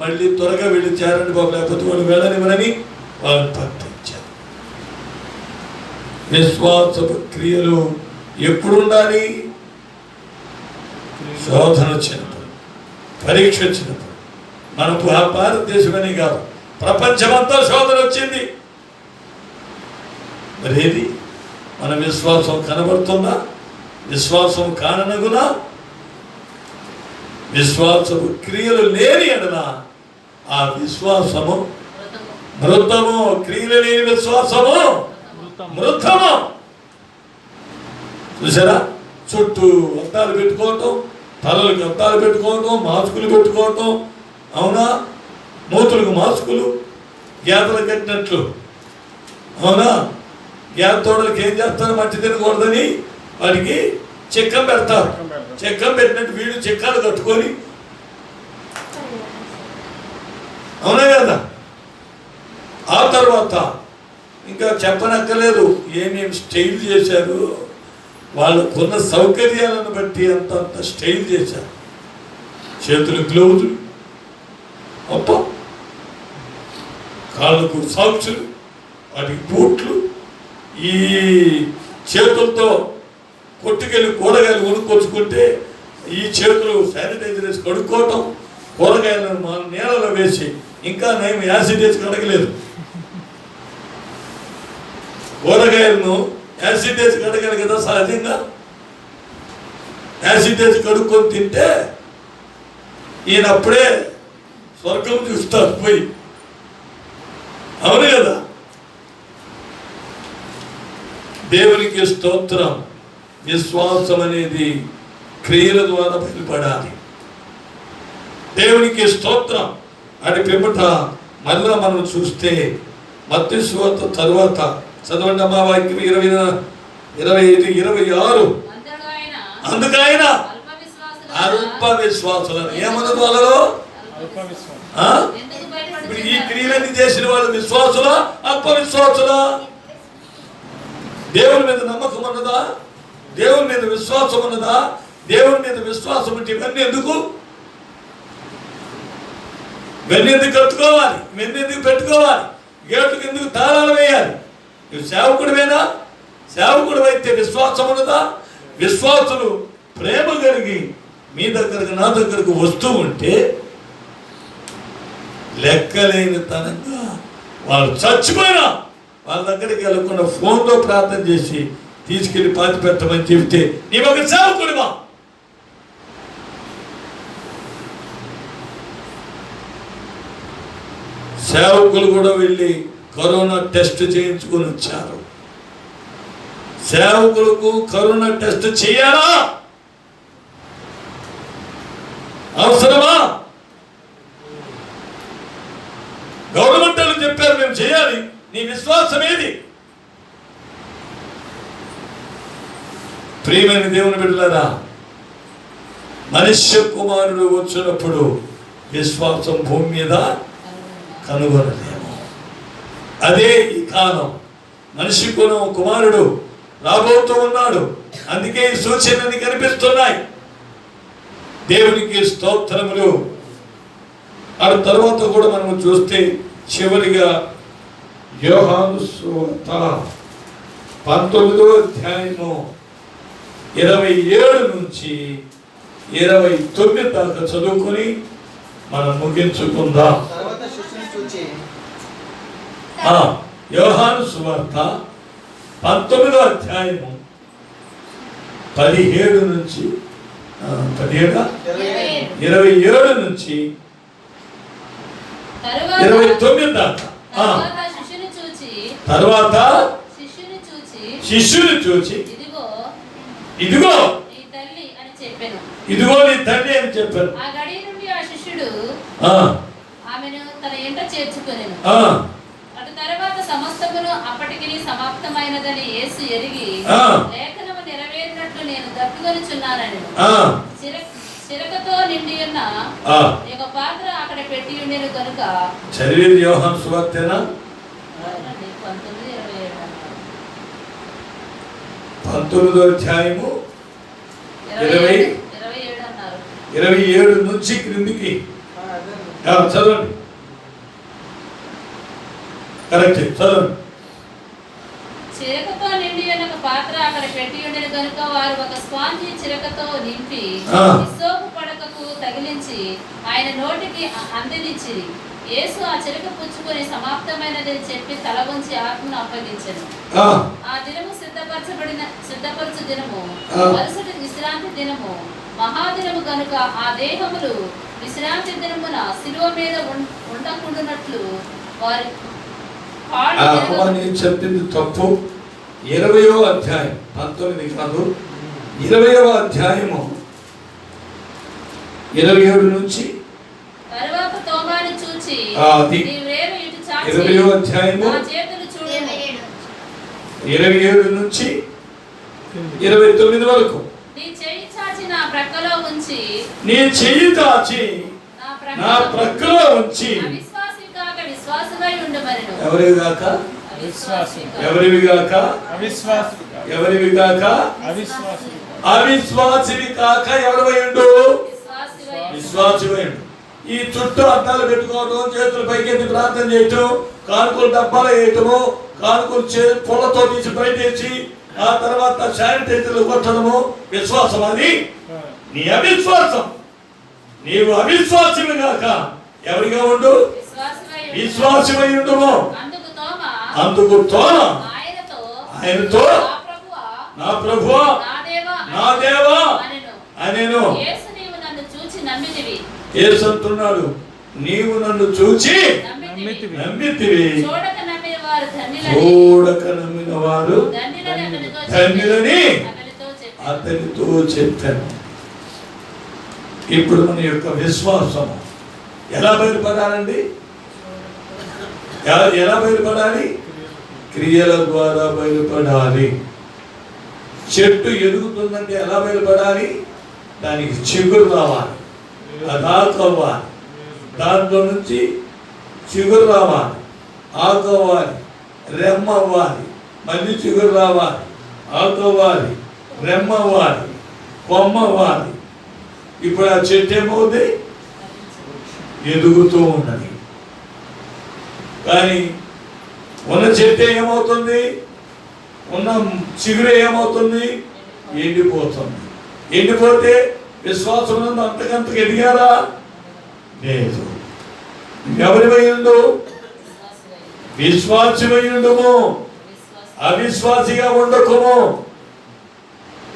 మళ్ళీ త్వరగా వెళ్ళి చేరండి బాబు, లేకపోతే వాళ్ళు వెళ్ళనివ్వరని వాళ్ళని పంపించారు. విశ్వాసపు క్రియలు ఎప్పుడు ఉండాలి? శోధన వచ్చినప్పుడు, పరీక్ష వచ్చినప్పుడు. మన భారతదేశమని కాదు, ప్రపంచమంతా శోధన వచ్చింది. మరి ఏది? మన విశ్వాసం కనబడుతుందా? విశ్వాసం కాననగునా? విశ్వాసపు క్రియలు లేని ఎడల ఆ విశ్వాసము మృతము. క్రియలు లేని విశ్వాసము మృతము. చూసారా? చుట్టూ అద్దాలు పెట్టుకోవటం, తలలకు అద్దాలు పెట్టుకోవటం, మాస్కులు పెట్టుకోవటం, అవునా, మూతులకు మాస్కులు, గేదలు కట్టినట్లు. అవునా? గేద తోడలకి ఏం చేస్తారు? మట్టి తినకూడదని వాటికి చెక్కం పెడతారు. చెక్కం పెట్టినట్టు వీళ్ళు చెక్కలు కట్టుకొని, అవునా కదా? ఆ తర్వాత ఇంకా చెప్పనక్కర్లేదు ఏమేమి స్టైల్ చేశారు. వాళ్ళకున్న సౌకర్యాలను బట్టి అంత స్టైల్ చేశారు. చేతులు గ్లౌజులు, అప్ప కాళ్ళకు సాక్సులు, వాటికి బూట్లు, ఈ చేతులతో కొట్టుకెళ్ళి కూరగాయలు కొనుక్కొచ్చుకుంటే ఈ చేతులు శానిటైజర్ వేసి కడుక్కోవటం, కూరగాయలను నీళ్ళలో వేసి, ఇంకా నేను యాసిడ్ వేసి కడగలేదు, కూరగాయలను యాసిడ్ వేసి కడగాలి కదా సహజంగా. యాసిడ్ వేసి కడుక్కొని తింటే ఈయన అప్పుడే స్వర్గం చూస్తారు పోయి. అవును కదా? దేవునికి స్తోత్రం. విశ్వాసం అనేది క్రియల ద్వారా బయలుపడాలి. దేవునికి స్తోత్రం. అటు పిమ్మట మళ్ళా మనం చూస్తే మత్తయి సువార్త తరువాత చదవండి అమ్మా వాక్యం 25-26. అందుకైన అల్ప విశ్వాసులను ఏమన్నది వాళ్ళలో? ఇప్పుడు ఈ క్రియలన్నీ చేసిన వాళ్ళు విశ్వాసులా అల్ప విశ్వాసులా? దేవుని మీద నమ్మకం ఉన్నదా? దేవుని మీద విశ్వాసం ఉన్నదా? దేవుని మీద విశ్వాసం ఉంటే ఇవన్నీ ఎందుకు? ఇవన్నీ ఎందుకు కట్టుకోవాలి? ఇవన్నీ ఎందుకు పెట్టుకోవాలి? గేట్లకు ఎందుకు తాళాలు వేయాలి? నువ్వు సేవకుడివేనా? సేవకుడు అయితే విశ్వాసం ఉన్నదా? విశ్వాసులు ప్రేమ కలిగి మీ దగ్గరకు నా దగ్గరకు వస్తూ ఉంటే లెక్కలేని తనంగా వాళ్ళు చచ్చిపోయినా వాళ్ళ దగ్గరికి వెళ్ళకుండా ఫోన్లో ప్రార్థన చేసి తీసుకెళ్లి పాతి పెట్టమని చెబితే నీ ఒక సేవకుడివా? సేవకులు కూడా వెళ్ళి కరోనా టెస్ట్ చేయించుకొని వచ్చారు. సేవకులకు కరోనా టెస్ట్ చేయాలా? అవసరమా? గవర్నమెంట్ వాళ్ళు చెప్పారు మేము చేయాలి. నీ విశ్వాసం ఏది? ప్రియమైన దేవుని బిడ్డలారా, మనుష్య కుమారుడు వచ్చినప్పుడు విశ్వాసం భూమి మీద కనుగొనలేము. అదే ఈ కాలం. మనిషి కుమారుడు రాబోతూ ఉన్నాడు. అందుకే ఈ సూచనలు కనిపిస్తున్నాయి. దేవునికి స్తోత్రములు. ఆ తర్వాత కూడా మనం చూస్తే చివరిగా యోహాను సువార్త 19వ అధ్యాయము 27 నుంచి 29 దాకా చదువుకొని మనం ముగించుకుందాం. తర్వాత శిష్యుని చూచి యోహాను సువార్త 19వ అధ్యాయము 17 నుంచి 27 నుంచి 29 దాకా. తర్వాత శిష్యుని చూచి ఇదిగో నీ తల్లి అని చెప్పాను. ఆ గడియ నుండి ఆ శిష్యుడు ఆమెను తన ఎంట చేర్చుకొనెను. అటు తర్వాత సమస్తమును అప్పటికి సమాప్తమైనదని యేసు ఎరిగి లేఖనము నెరవేరినట్లు నేను దప్పికొనుచున్నానని చిరకతో నిండి ఉన్న ఒక పాత్ర అక్కడ పెట్టి ఉండేను కనుక. చదివేది యోహాను సువార్తేనా? 19వ అధ్యాయము 27 నుంచి క్రిందికి చదవండి. కరెక్ట్, చదవండి. చిరకతో నిండి ఒక పాత్ర అక్కడ పెట్టి ఉండేది కనుక వారు ఒక స్పాంజి చిరకతో నింపి హిస్సోపు పడకకు తగిలించి ఆయన నోటికి అందించిరి. యేసు ఆ చిరక పుచ్చుకొని సమాప్తమైనది చెప్పి తల వంచి ఆత్మను అప్పగించెను. ఆ దినము సిద్ధపరచు దినము, మరుసటి విశ్రాంతి దినము, మహాదినము కనుక ఆ దేహములు విశ్రాంతి దినమున శిలువ మీద ఉండకుండానట్లు వారి చెప్పింది తప్పు. 20వ అధ్యాయం 19 కాదు, 20వ అధ్యాయము 27 నుంచి తరువాత తోమాను చూచి 20వ అధ్యాయము 27 నుంచి 29 వరకు. నీ చెయ్యి చాచి నా ప్రక్కలో ఉంచి నా ప్రక్కలో ఉంచి అవిశ్వాసి కాక విశ్వాసమై ఉండమనెను. ఎవరివి గాక అవిశ్వాసివి కాక ఎవరివై ఉండు? విశ్వాసివై ఉండు. ఈ చుట్టూ అద్దాలు పెట్టుకోవడం, చేతులు పైకెత్తి ప్రార్థన చేయటం, కానుకలు డబ్బాలు వేయటము, కానుకలు పొలతో తీసి బయటేసి ఆ తర్వాత శానిటైజర్లు కొట్టడము విశ్వాసం. అది నీ అవిశ్వాసం. నీవు అవిశ్వాసివి కాక ఎవరిగా ఉండు? విశ్వాసివై ఉండుము. అందుకు తోమ ఆయనతో నా ప్రభువా నా దేవా అనేను. యేసు అంటున్నాడు, నీవు నన్ను చూచి నమ్మితివి. చూడక నమ్మిన వారు ధన్యులని అతనితో చెప్పాను. ఇప్పుడు మన యొక్క విశ్వాసం ఎలా బయలుపడాలండి? ఎలా బయలుపడాలి? క్రియల ద్వారా బయలుపడాలి. చెట్టు ఎదుగుతుందంటే ఎలా బయలుపడాలి? దానికి చిగురు రావాలి, అది ఆకు అవ్వాలి, దాంట్లో నుంచి చిగురు రావాలి, ఆకు అవ్వాలి, రెమ్మ అవ్వాలి, మళ్ళీ చిగురు రావాలి, ఆకు అవ్వాలి, రెమ్మ అవ్వాలి, కొమ్మ అవ్వాలి. ఇప్పుడు ఆ చెట్టు ఏమవుతుంది? ఎదుగుతూ ఉన్నది. కానీ ఉన్న చెట్టు ఏమవుతుంది? ఉన్న చిగురు ఏమవుతుంది? ఎండిపోతుంది. ఎండిపోతే విశ్వాసం అంతకంతకు ఎదిగారా? లేదు. ఎవరివై ఉండు? విశ్వాసివై ఉండుము, అవిశ్వాసిగా ఉండకుము.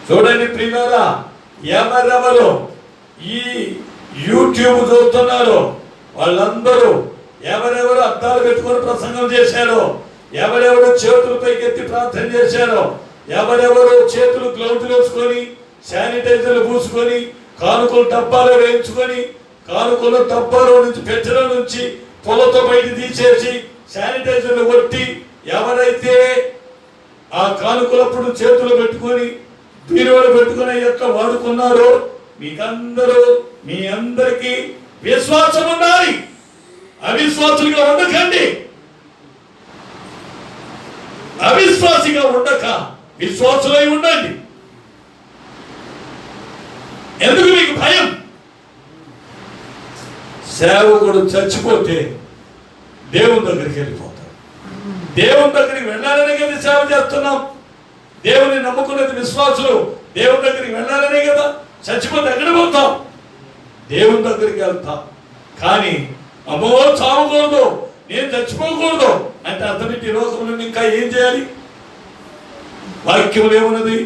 చూడండి ప్రియులారా, ఎవరెవరు ఈ యూట్యూబ్ చూస్తున్నారో వాళ్ళందరూ ఎవరెవరు అద్దాలు పెట్టుకొని ప్రసంగం చేశారో, ఎవరెవరు చేతులు పైకెత్తి ప్రార్థన చేశారో, ఎవరెవరు చేతులు గ్లౌజులు వేసుకొని శానిటైజర్లు పూసుకొని కానుకలు డబ్బాలు వేయించుకొని కానుకలు డబ్బాలో నుంచి పెట్టెల నుంచి పొలతో బయట తీసేసి శానిటైజర్లు కొట్టి ఎవరైతే ఆ కానుకలప్పుడు చేతులు పెట్టుకొని బీరువాలు పెట్టుకునే యొక్క వాడుకున్నారో మీ అందరికీ విశ్వాసం ఉండాలి. అవిశ్వాసులుగా ఉండకండి. అవిశ్వాసిగా ఉండక విశ్వాసులై ఉండండి. ఎందుకు మీకు భయం? సేవకుడు చచ్చిపోతే దేవుని దగ్గరికి వెళ్ళిపోతాడు. దేవుని దగ్గరికి వెళ్ళాలనే కదా సేవ చేస్తున్నాం. దేవుని నమ్ముకునేది విశ్వాసులు దేవుని దగ్గరికి వెళ్ళాలనే కదా. చచ్చిపోతే ఎక్కడ పోతాం? దేవుని దగ్గరికి వెళ్తాం. కానీ అమ్మో చావకూడదు, నేను చచ్చిపోకూడదు అంటే అతనికి ఈ లోకంలో ఇంకా ఏం చేయాలి? వాక్యములు ఏమన్నది?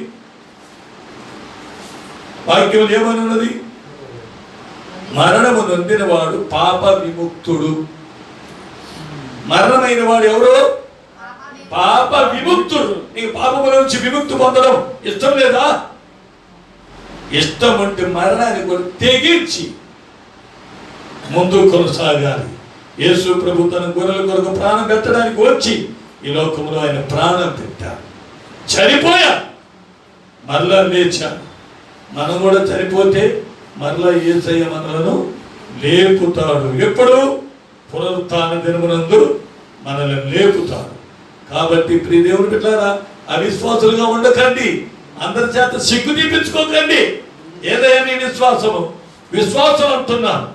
వాక్యములు ఏమన్నది? మరణము నొందిన వాడు పాప విముక్తుడు. మరణమైన వాడు ఎవరు? పాప విముక్తుడు. నీకు పాపముల నుంచి విముక్తి పొందడం ఇష్టం లేదా? ఇష్టం ఉంటే మరణాన్ని కూడా తెగించి ముందు కొనసాగాలి. యేసు ప్రభు తన గొర్రెల కొరకు ప్రాణం పెట్టడానికి వచ్చి ఈ లోకంలో ఆయన ప్రాణం పెట్టాడు. చనిపోయా మరలా లేచాడు. మనం కూడా చనిపోతే మరలా యేసయ్య మనలను లేపుతాడు. ఎప్పుడు? పునరుత్థాన దినమునందు మనల్ని లేపుతాడు. కాబట్టి ప్రియ దేవుని బిడ్డలారా, అవిశ్వాసులుగా ఉండకండి. అందరి చేత సిగ్గు తీపించుకోకండి. ఏదైనా నీ విశ్వాసము విశ్వాసం అంటున్నాను.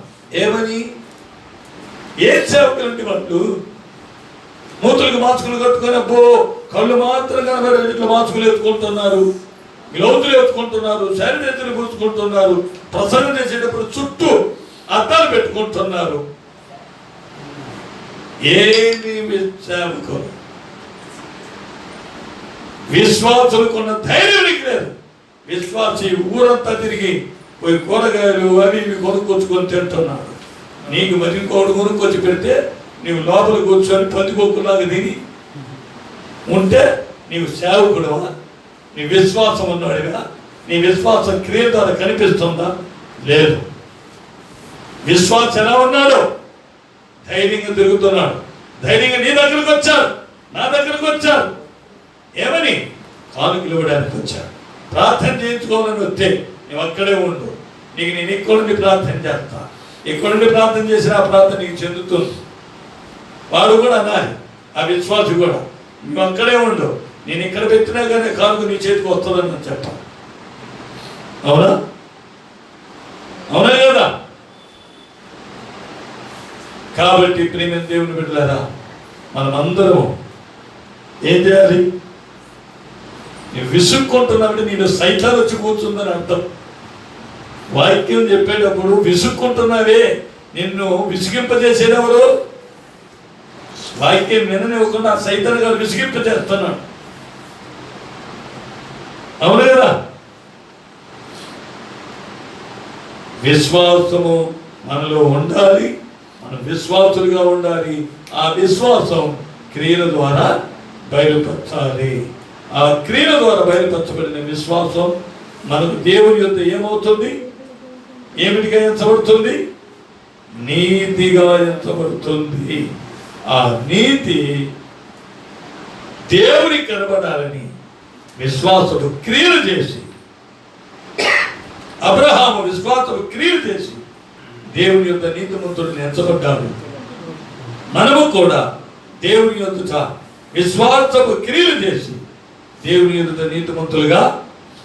ఏమని? ఏ సేవకులంటే వాళ్ళు మూతులకు మాస్కులు కట్టుకొని అబ్బో కళ్ళు మాత్రం కనబడే ఇట్లా మాస్కులు ఎత్తుకుంటున్నారు, గ్లౌజులు ఎత్తుకుంటున్నారు, శానిటైజర్లు పూసుకుంటున్నారు, ప్రసంగం చేసేటప్పుడు చుట్టూ అద్దాలు పెట్టుకుంటున్నారు. ఏమి సేవకులు? విశ్వాసులకున్న ధైర్యం లేదు. విశ్వాసి ఊరంతా తిరిగి పోయి కూరగాయలు అవి ఇవి కొనుక్కొచ్చుకొని తింటున్నాడు. నీకు మరి ఇంకోటి కొనుక్కొచ్చి పెడితే నీవు లోపల కూర్చొని పందికొక్కులాగా తిని ఉంటే నీవు సేవకుడువా? నీ విశ్వాసం ఉన్నవాడిగా? నీ విశ్వాసం క్రియ ద్వారా కనిపిస్తుందా? లేదు. విశ్వాసం ఎలా ఉన్నాడు? ధైర్యంగా తిరుగుతున్నాడు. ధైర్యంగా నీ దగ్గరకు వచ్చాడు, నా దగ్గరకు వచ్చాడు. ఏమని? కానుకలు ఇవ్వడానికి వచ్చాడు. ప్రార్థన చేయించుకోవాలని వస్తే నువ్వు అక్కడే ఉండు. నీకు నేను ఇక్కడుండి ప్రార్థన చేస్తా. ఇక్కడుండి ప్రార్థన చేసిన ఆ ప్రార్థన నీకు చెందుతుంది. వాడు కూడా అనాలి, ఆ విశ్వాసి కూడా, నువ్వు అక్కడే ఉండు, నేను ఇక్కడ పెట్టినా కానీ కానుక నీ చేతికి వస్తుందని నేను చెప్పాను. అవునా? అవునా కదా? కాబట్టి ప్రియమైన దేవుని బిడ్డలారా, మనం అందరం ఏం చేయాలి? నువ్వు విసుక్కుంటున్నావు, నేను సైతాన్ వచ్చి కూర్చుందని అర్థం. వాక్యం చెప్పేటప్పుడు విసుక్కుంటున్నావే, నిన్ను విసిగింపజేసేదెవరు? వాక్యం విననివ్వకుండా సైతాన్ గారు విసిగింపజేస్తున్నాడు. అవును కదా? విశ్వాసము మనలో ఉండాలి. మనం విశ్వాసులుగా ఉండాలి. ఆ విశ్వాసం క్రియల ద్వారా బయలుపరచాలి. ఆ క్రియల ద్వారా బయలుపరచబడిన విశ్వాసం మనకు దేవుని యొద్ద ఏమవుతుంది? ఏమిటిగా ఎంచబడుతుంది? నీతిగా ఎంచబడుతుంది. ఆ నీతి దేవునికి కనబడాలని విశ్వాసుడు క్రియలు చేసి, అబ్రహాము విశ్వాసుడు క్రియలు చేసి దేవుని యొద్ద నీతిమంతుడిని ఎంచబడ్డాడు. మనము కూడా దేవుని యొద్ద విశ్వాసపు క్రియలు చేసి దేవుని యొద్ద నీతిమంతులుగా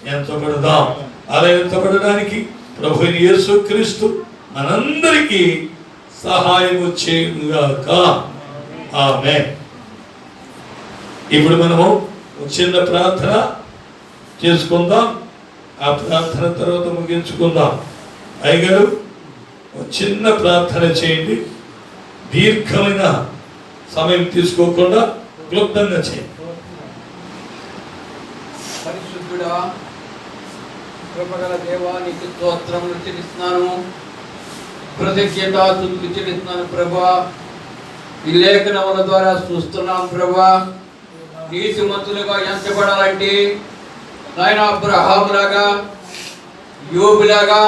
ఎంచబడదాం. అలా ఎంచబడడానికి ప్రభువైన యేసుక్రీస్తు మనందరికీ సహాయము చేయుగాక. ఆమేన్. ఇప్పుడు మనము చిన్న ప్రార్థన చేసుకుందాం. ఆ ప్రార్థన తర్వాత ముగించుకుందాం. అయ్యగారు చిన్న ప్రార్థన చేయండి. దీర్ఘమైన సమయం తీసుకోకుండా క్లుప్తంగా చేయండి. పరిశుద్ధుడా, కృపగల దేవా, నీకు స్తోత్రములు చెల్లిస్తున్నాను. కృతజ్ఞత స్తుతులు చెల్లిస్తున్నాను ప్రభా. ఈ లేఖనముల ద్వారా చూస్తున్నాం ప్రభా, నీతిమంతులుగా ఎంచబడాలంటే నాయన అబ్రహాములాగా, యోబులాగా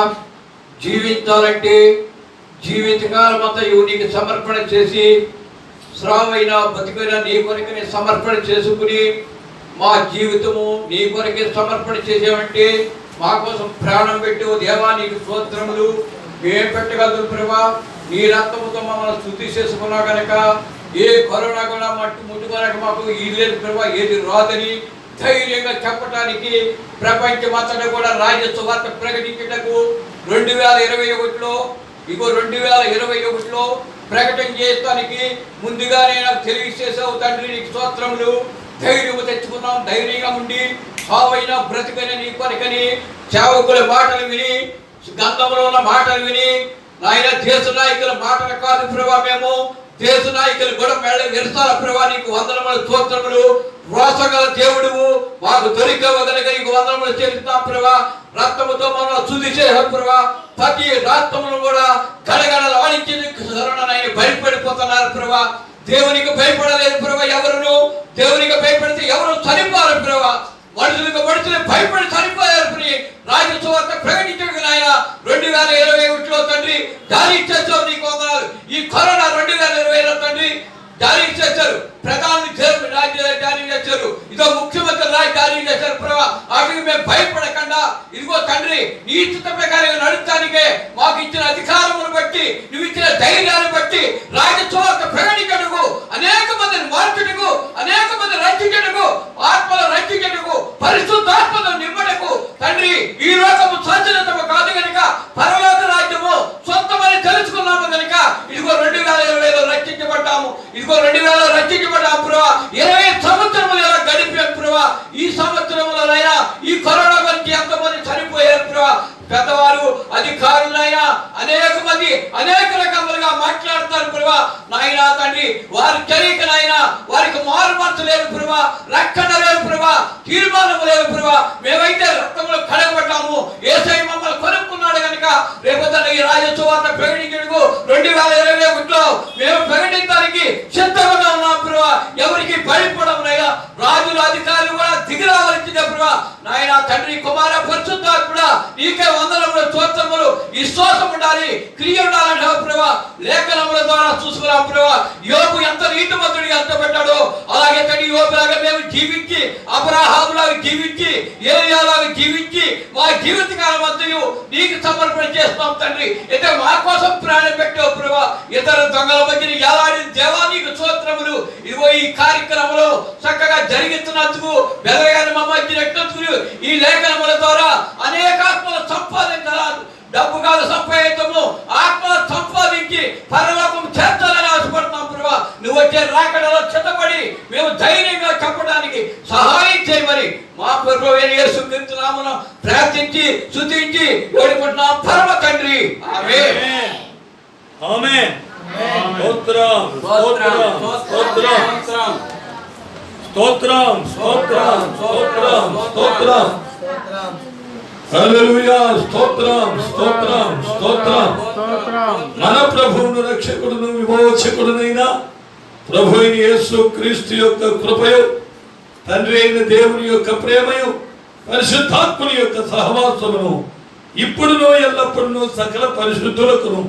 జీవించాలంటే జీవితకాలం అంతా నీకు సమర్పణ చేసి, శ్రావైన బతికైన నీ కొరకనే సమర్పణ చేసుకుని మా జీవితము నీ కొరకే సమర్పణ చేసేవంటే మా కోసం ప్రాణం పెట్టు దేవా, నీకు స్తోత్రములు. మేము పెట్టగలదు ప్రభా. నీ రక్తముతో మమ్మల్ని స్తుతి చేసుకున్నా కనుక ఏ కరోనా కూడా ముట్టుకోనక మాకు ఇది లేదు ప్రభా, ఏది రాదని ధైర్యంగా చెప్పడానికి ప్రపంచమంతటా కూడా రాజ్య సువార్త ప్రకటించటకు 2021లో 2021లో ప్రకటన చేయడానికి ముందుగానే నాకు తెలియజేసావు తండ్రి. నీకు స్తోత్రములు. ధైర్యం తెచ్చుకున్నాం. ధైర్యంగా ఉండి సావైనా బ్రతికని నీ కొరకని సేవకుల మాటలు విని, గంధంలో ఉన్న మాటలు విని, నాయన దేశ నాయకుల మాటలు కాదు ప్రభా, మేము దేశ నాయకులు కూడా విడతాల ప్రభా. నీకు వందనములు స్తోత్రములు. రోసగల దేవుడువు మాకు దొరికవగనక నీకు వందనములు చెల్లిస్తాం ప్రభా. రక్తముతో మనం శుద్ధి చేసాం ప్రభా. ప్రతి రాష్ట్రములు కూడా గడగడలు ఆడించి భయపడిపోతున్నారు ప్రభా. దేవునికి భయపడలేదు ప్రభా ఎవరును. దేవునికి భయపడితే ఎవరు చనిపోరు ప్రభా. మనుషులు భయపడి చనిపోయారు. రాజ్య సువార్త ప్రకటించడానికి ఆయన 2021లో తండ్రి జారీ చేశారు. నీకు వందనాలు. ఈ కరోనా 2020లో తండ్రి జారీ చేశారు. ప్రధాని జారీ చేశారు. ఇదో ముఖ్యమంత్రి జారీ చేశారు ప్రభా. వాటికి మేము భయపడకుండా ఇదిగో తండ్రి నీ ఇష్ట ప్రకారంగా నడచడానికే మాకు ఇచ్చిన అధికారమును బట్టి, నువ్వు ఇచ్చిన ధైర్యాన్ని బట్టి రాజ్య సువార్త ప్రకటించటకు, అనేక మందిని మార్చుటకు, అనేక మంది రక్షించటకు, ఆత్మలు రక్షించటకు, పరిశుద్ధాత్మను నింపటకు తండ్రి ఈ లోకము శాశ్వతము కాదు కనుక పరలోక రాజ్యము సొంతమని తెలుసుకున్నాము కనుక ఇదిగో 2020లో రక్షించబడ్డాము. ఇదిగో 2000 రక్షించబడ్డాము ప్రభా. 20 సంవత్సరములు ఎలా గడిపాం ప్రభా. ఈ సంవత్సరములైనా ఈ కరోనా గురించి ఎంతమంది చనిపోయారు ప్రభా. పెద్దవారు అధికారులైనా అనేక మంది అనేక రకములుగా మాట్లాడుతారు ప్రభా. నాయనా తండ్రి వారి తెలియకనైనా వారికి మారు మనసు లేదు ప్రభా, రక్షణ లేదు ప్రభా, తీర్మానము లేదు ప్రభా. మేమైతే రక్తంలో కడగబడ్డాము. యేసయ్య మమ్మల్ని కొనుక్కున్నాడు కనుక రేపు ఈ రాజ్య సువార్త ప్రకటించడానికి 2021లో మేము ప్రకటించడానికి సిద్ధంగా ఉన్నాం ప్రభా. ఎవరికి భయపడమునైనా రాజుల అధికారులు కూడా దిగిరావలసిందే ప్రభా. నాయనా తండ్రి కుమార పరిశుద్ధాత్ముడా నీకే వందనములు స్తోత్రములు. విశ్వాసం ఉండాలి, క్రియ ఉండాలంటావు ప్రభా. లేఖనముల ద్వారా చూసుకున్నాం ప్రభా. యోబు ఎంత నీతిమంతుడిగా అంతపెట్టాడో అలాగే తండ్రి యోబులాగా మేము జీవించి, అబ్రహాములాగా జీవించి, ఏలియాలాగా జీవించి మా జీవిత కాలం అంతయు నీకు సమర్పణ చేస్తాం తండ్రి. అయితే మా కోసం ప్రాణం పెట్టావు ప్రభా. ఇతర దొంగల మధ్యన ఎలాంటి దేవా నీకు స్తోత్రములు. ఇదిగో ఈ కార్యక్రమంలో చక్కగా జరిగిస్తున్నందుకు, బెదరగాని మా మధ్య ఎట్టినందుకు, ఈ లేఖనముల ద్వారా అనేక ఆత్మలు సంపాదించాలి. డబ్బు కాదు సంపాదించము, ఆత్మలు సంపాదించి పరలోకం చేర్చాలని ఆశపడుతున్నాం ప్రభా. నువ్వు వచ్చే రాకడలో చిత్తపడి మేము ధైర్యంగా చెప్పడానికి సహాయం చేయమని మా ప్రభువైన యేసుక్రీస్తు నామమున ప్రార్థించి స్తుతించి వేడుకుంటున్నాం పరమ తండ్రి. ఆమేన్. ఆమేన్. స్తోత్రం స్తోత్రం స్తోత్రం స్తోత్రం స్తోత్రం స్తోత్రం స్తోత్రం హల్లెలూయా. స్తోత్రం స్తోత్రం స్తోత్రం. మన ప్రభువును రక్షకుడును విమోచకుడునైన ప్రభు అయిన యేసు క్రీస్తు యొక్క కృపయు, తండ్రి అయిన దేవుని యొక్క ప్రేమయు, పరిశుద్ధాత్ముని యొక్క సహవాసమును ఇప్పుడును ఎల్లప్పుడూ సకల పరిశుద్ధులకును,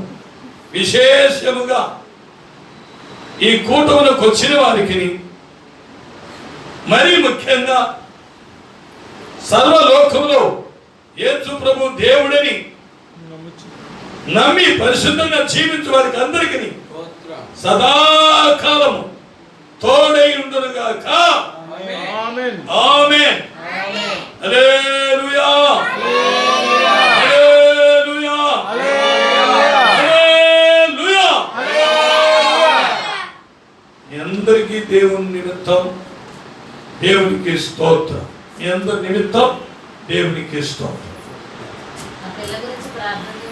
విశేషముగా ఈ కూటములకు వచ్చిన వారికి, మరీ ముఖ్యంగా సర్వలోకంలో యేసు ప్రభు దేవుడని నమ్మి పరిశుద్ధంగా జీవించే వారికి అందరికీ సదాకాలము తోడై ఉండునుగాక. ఆమేన్. ఆమేన్. హల్లెలూయా. హల్లెలూయా. హల్లెలూయా. మీ అందరికీ దేవుని నిమిత్తం దేవునికి స్తోత్రం. మీ అందరి నిమిత్తం దేవునికి స్తోత్రం. ఆ పిల్ల గురించి ప్రార్థన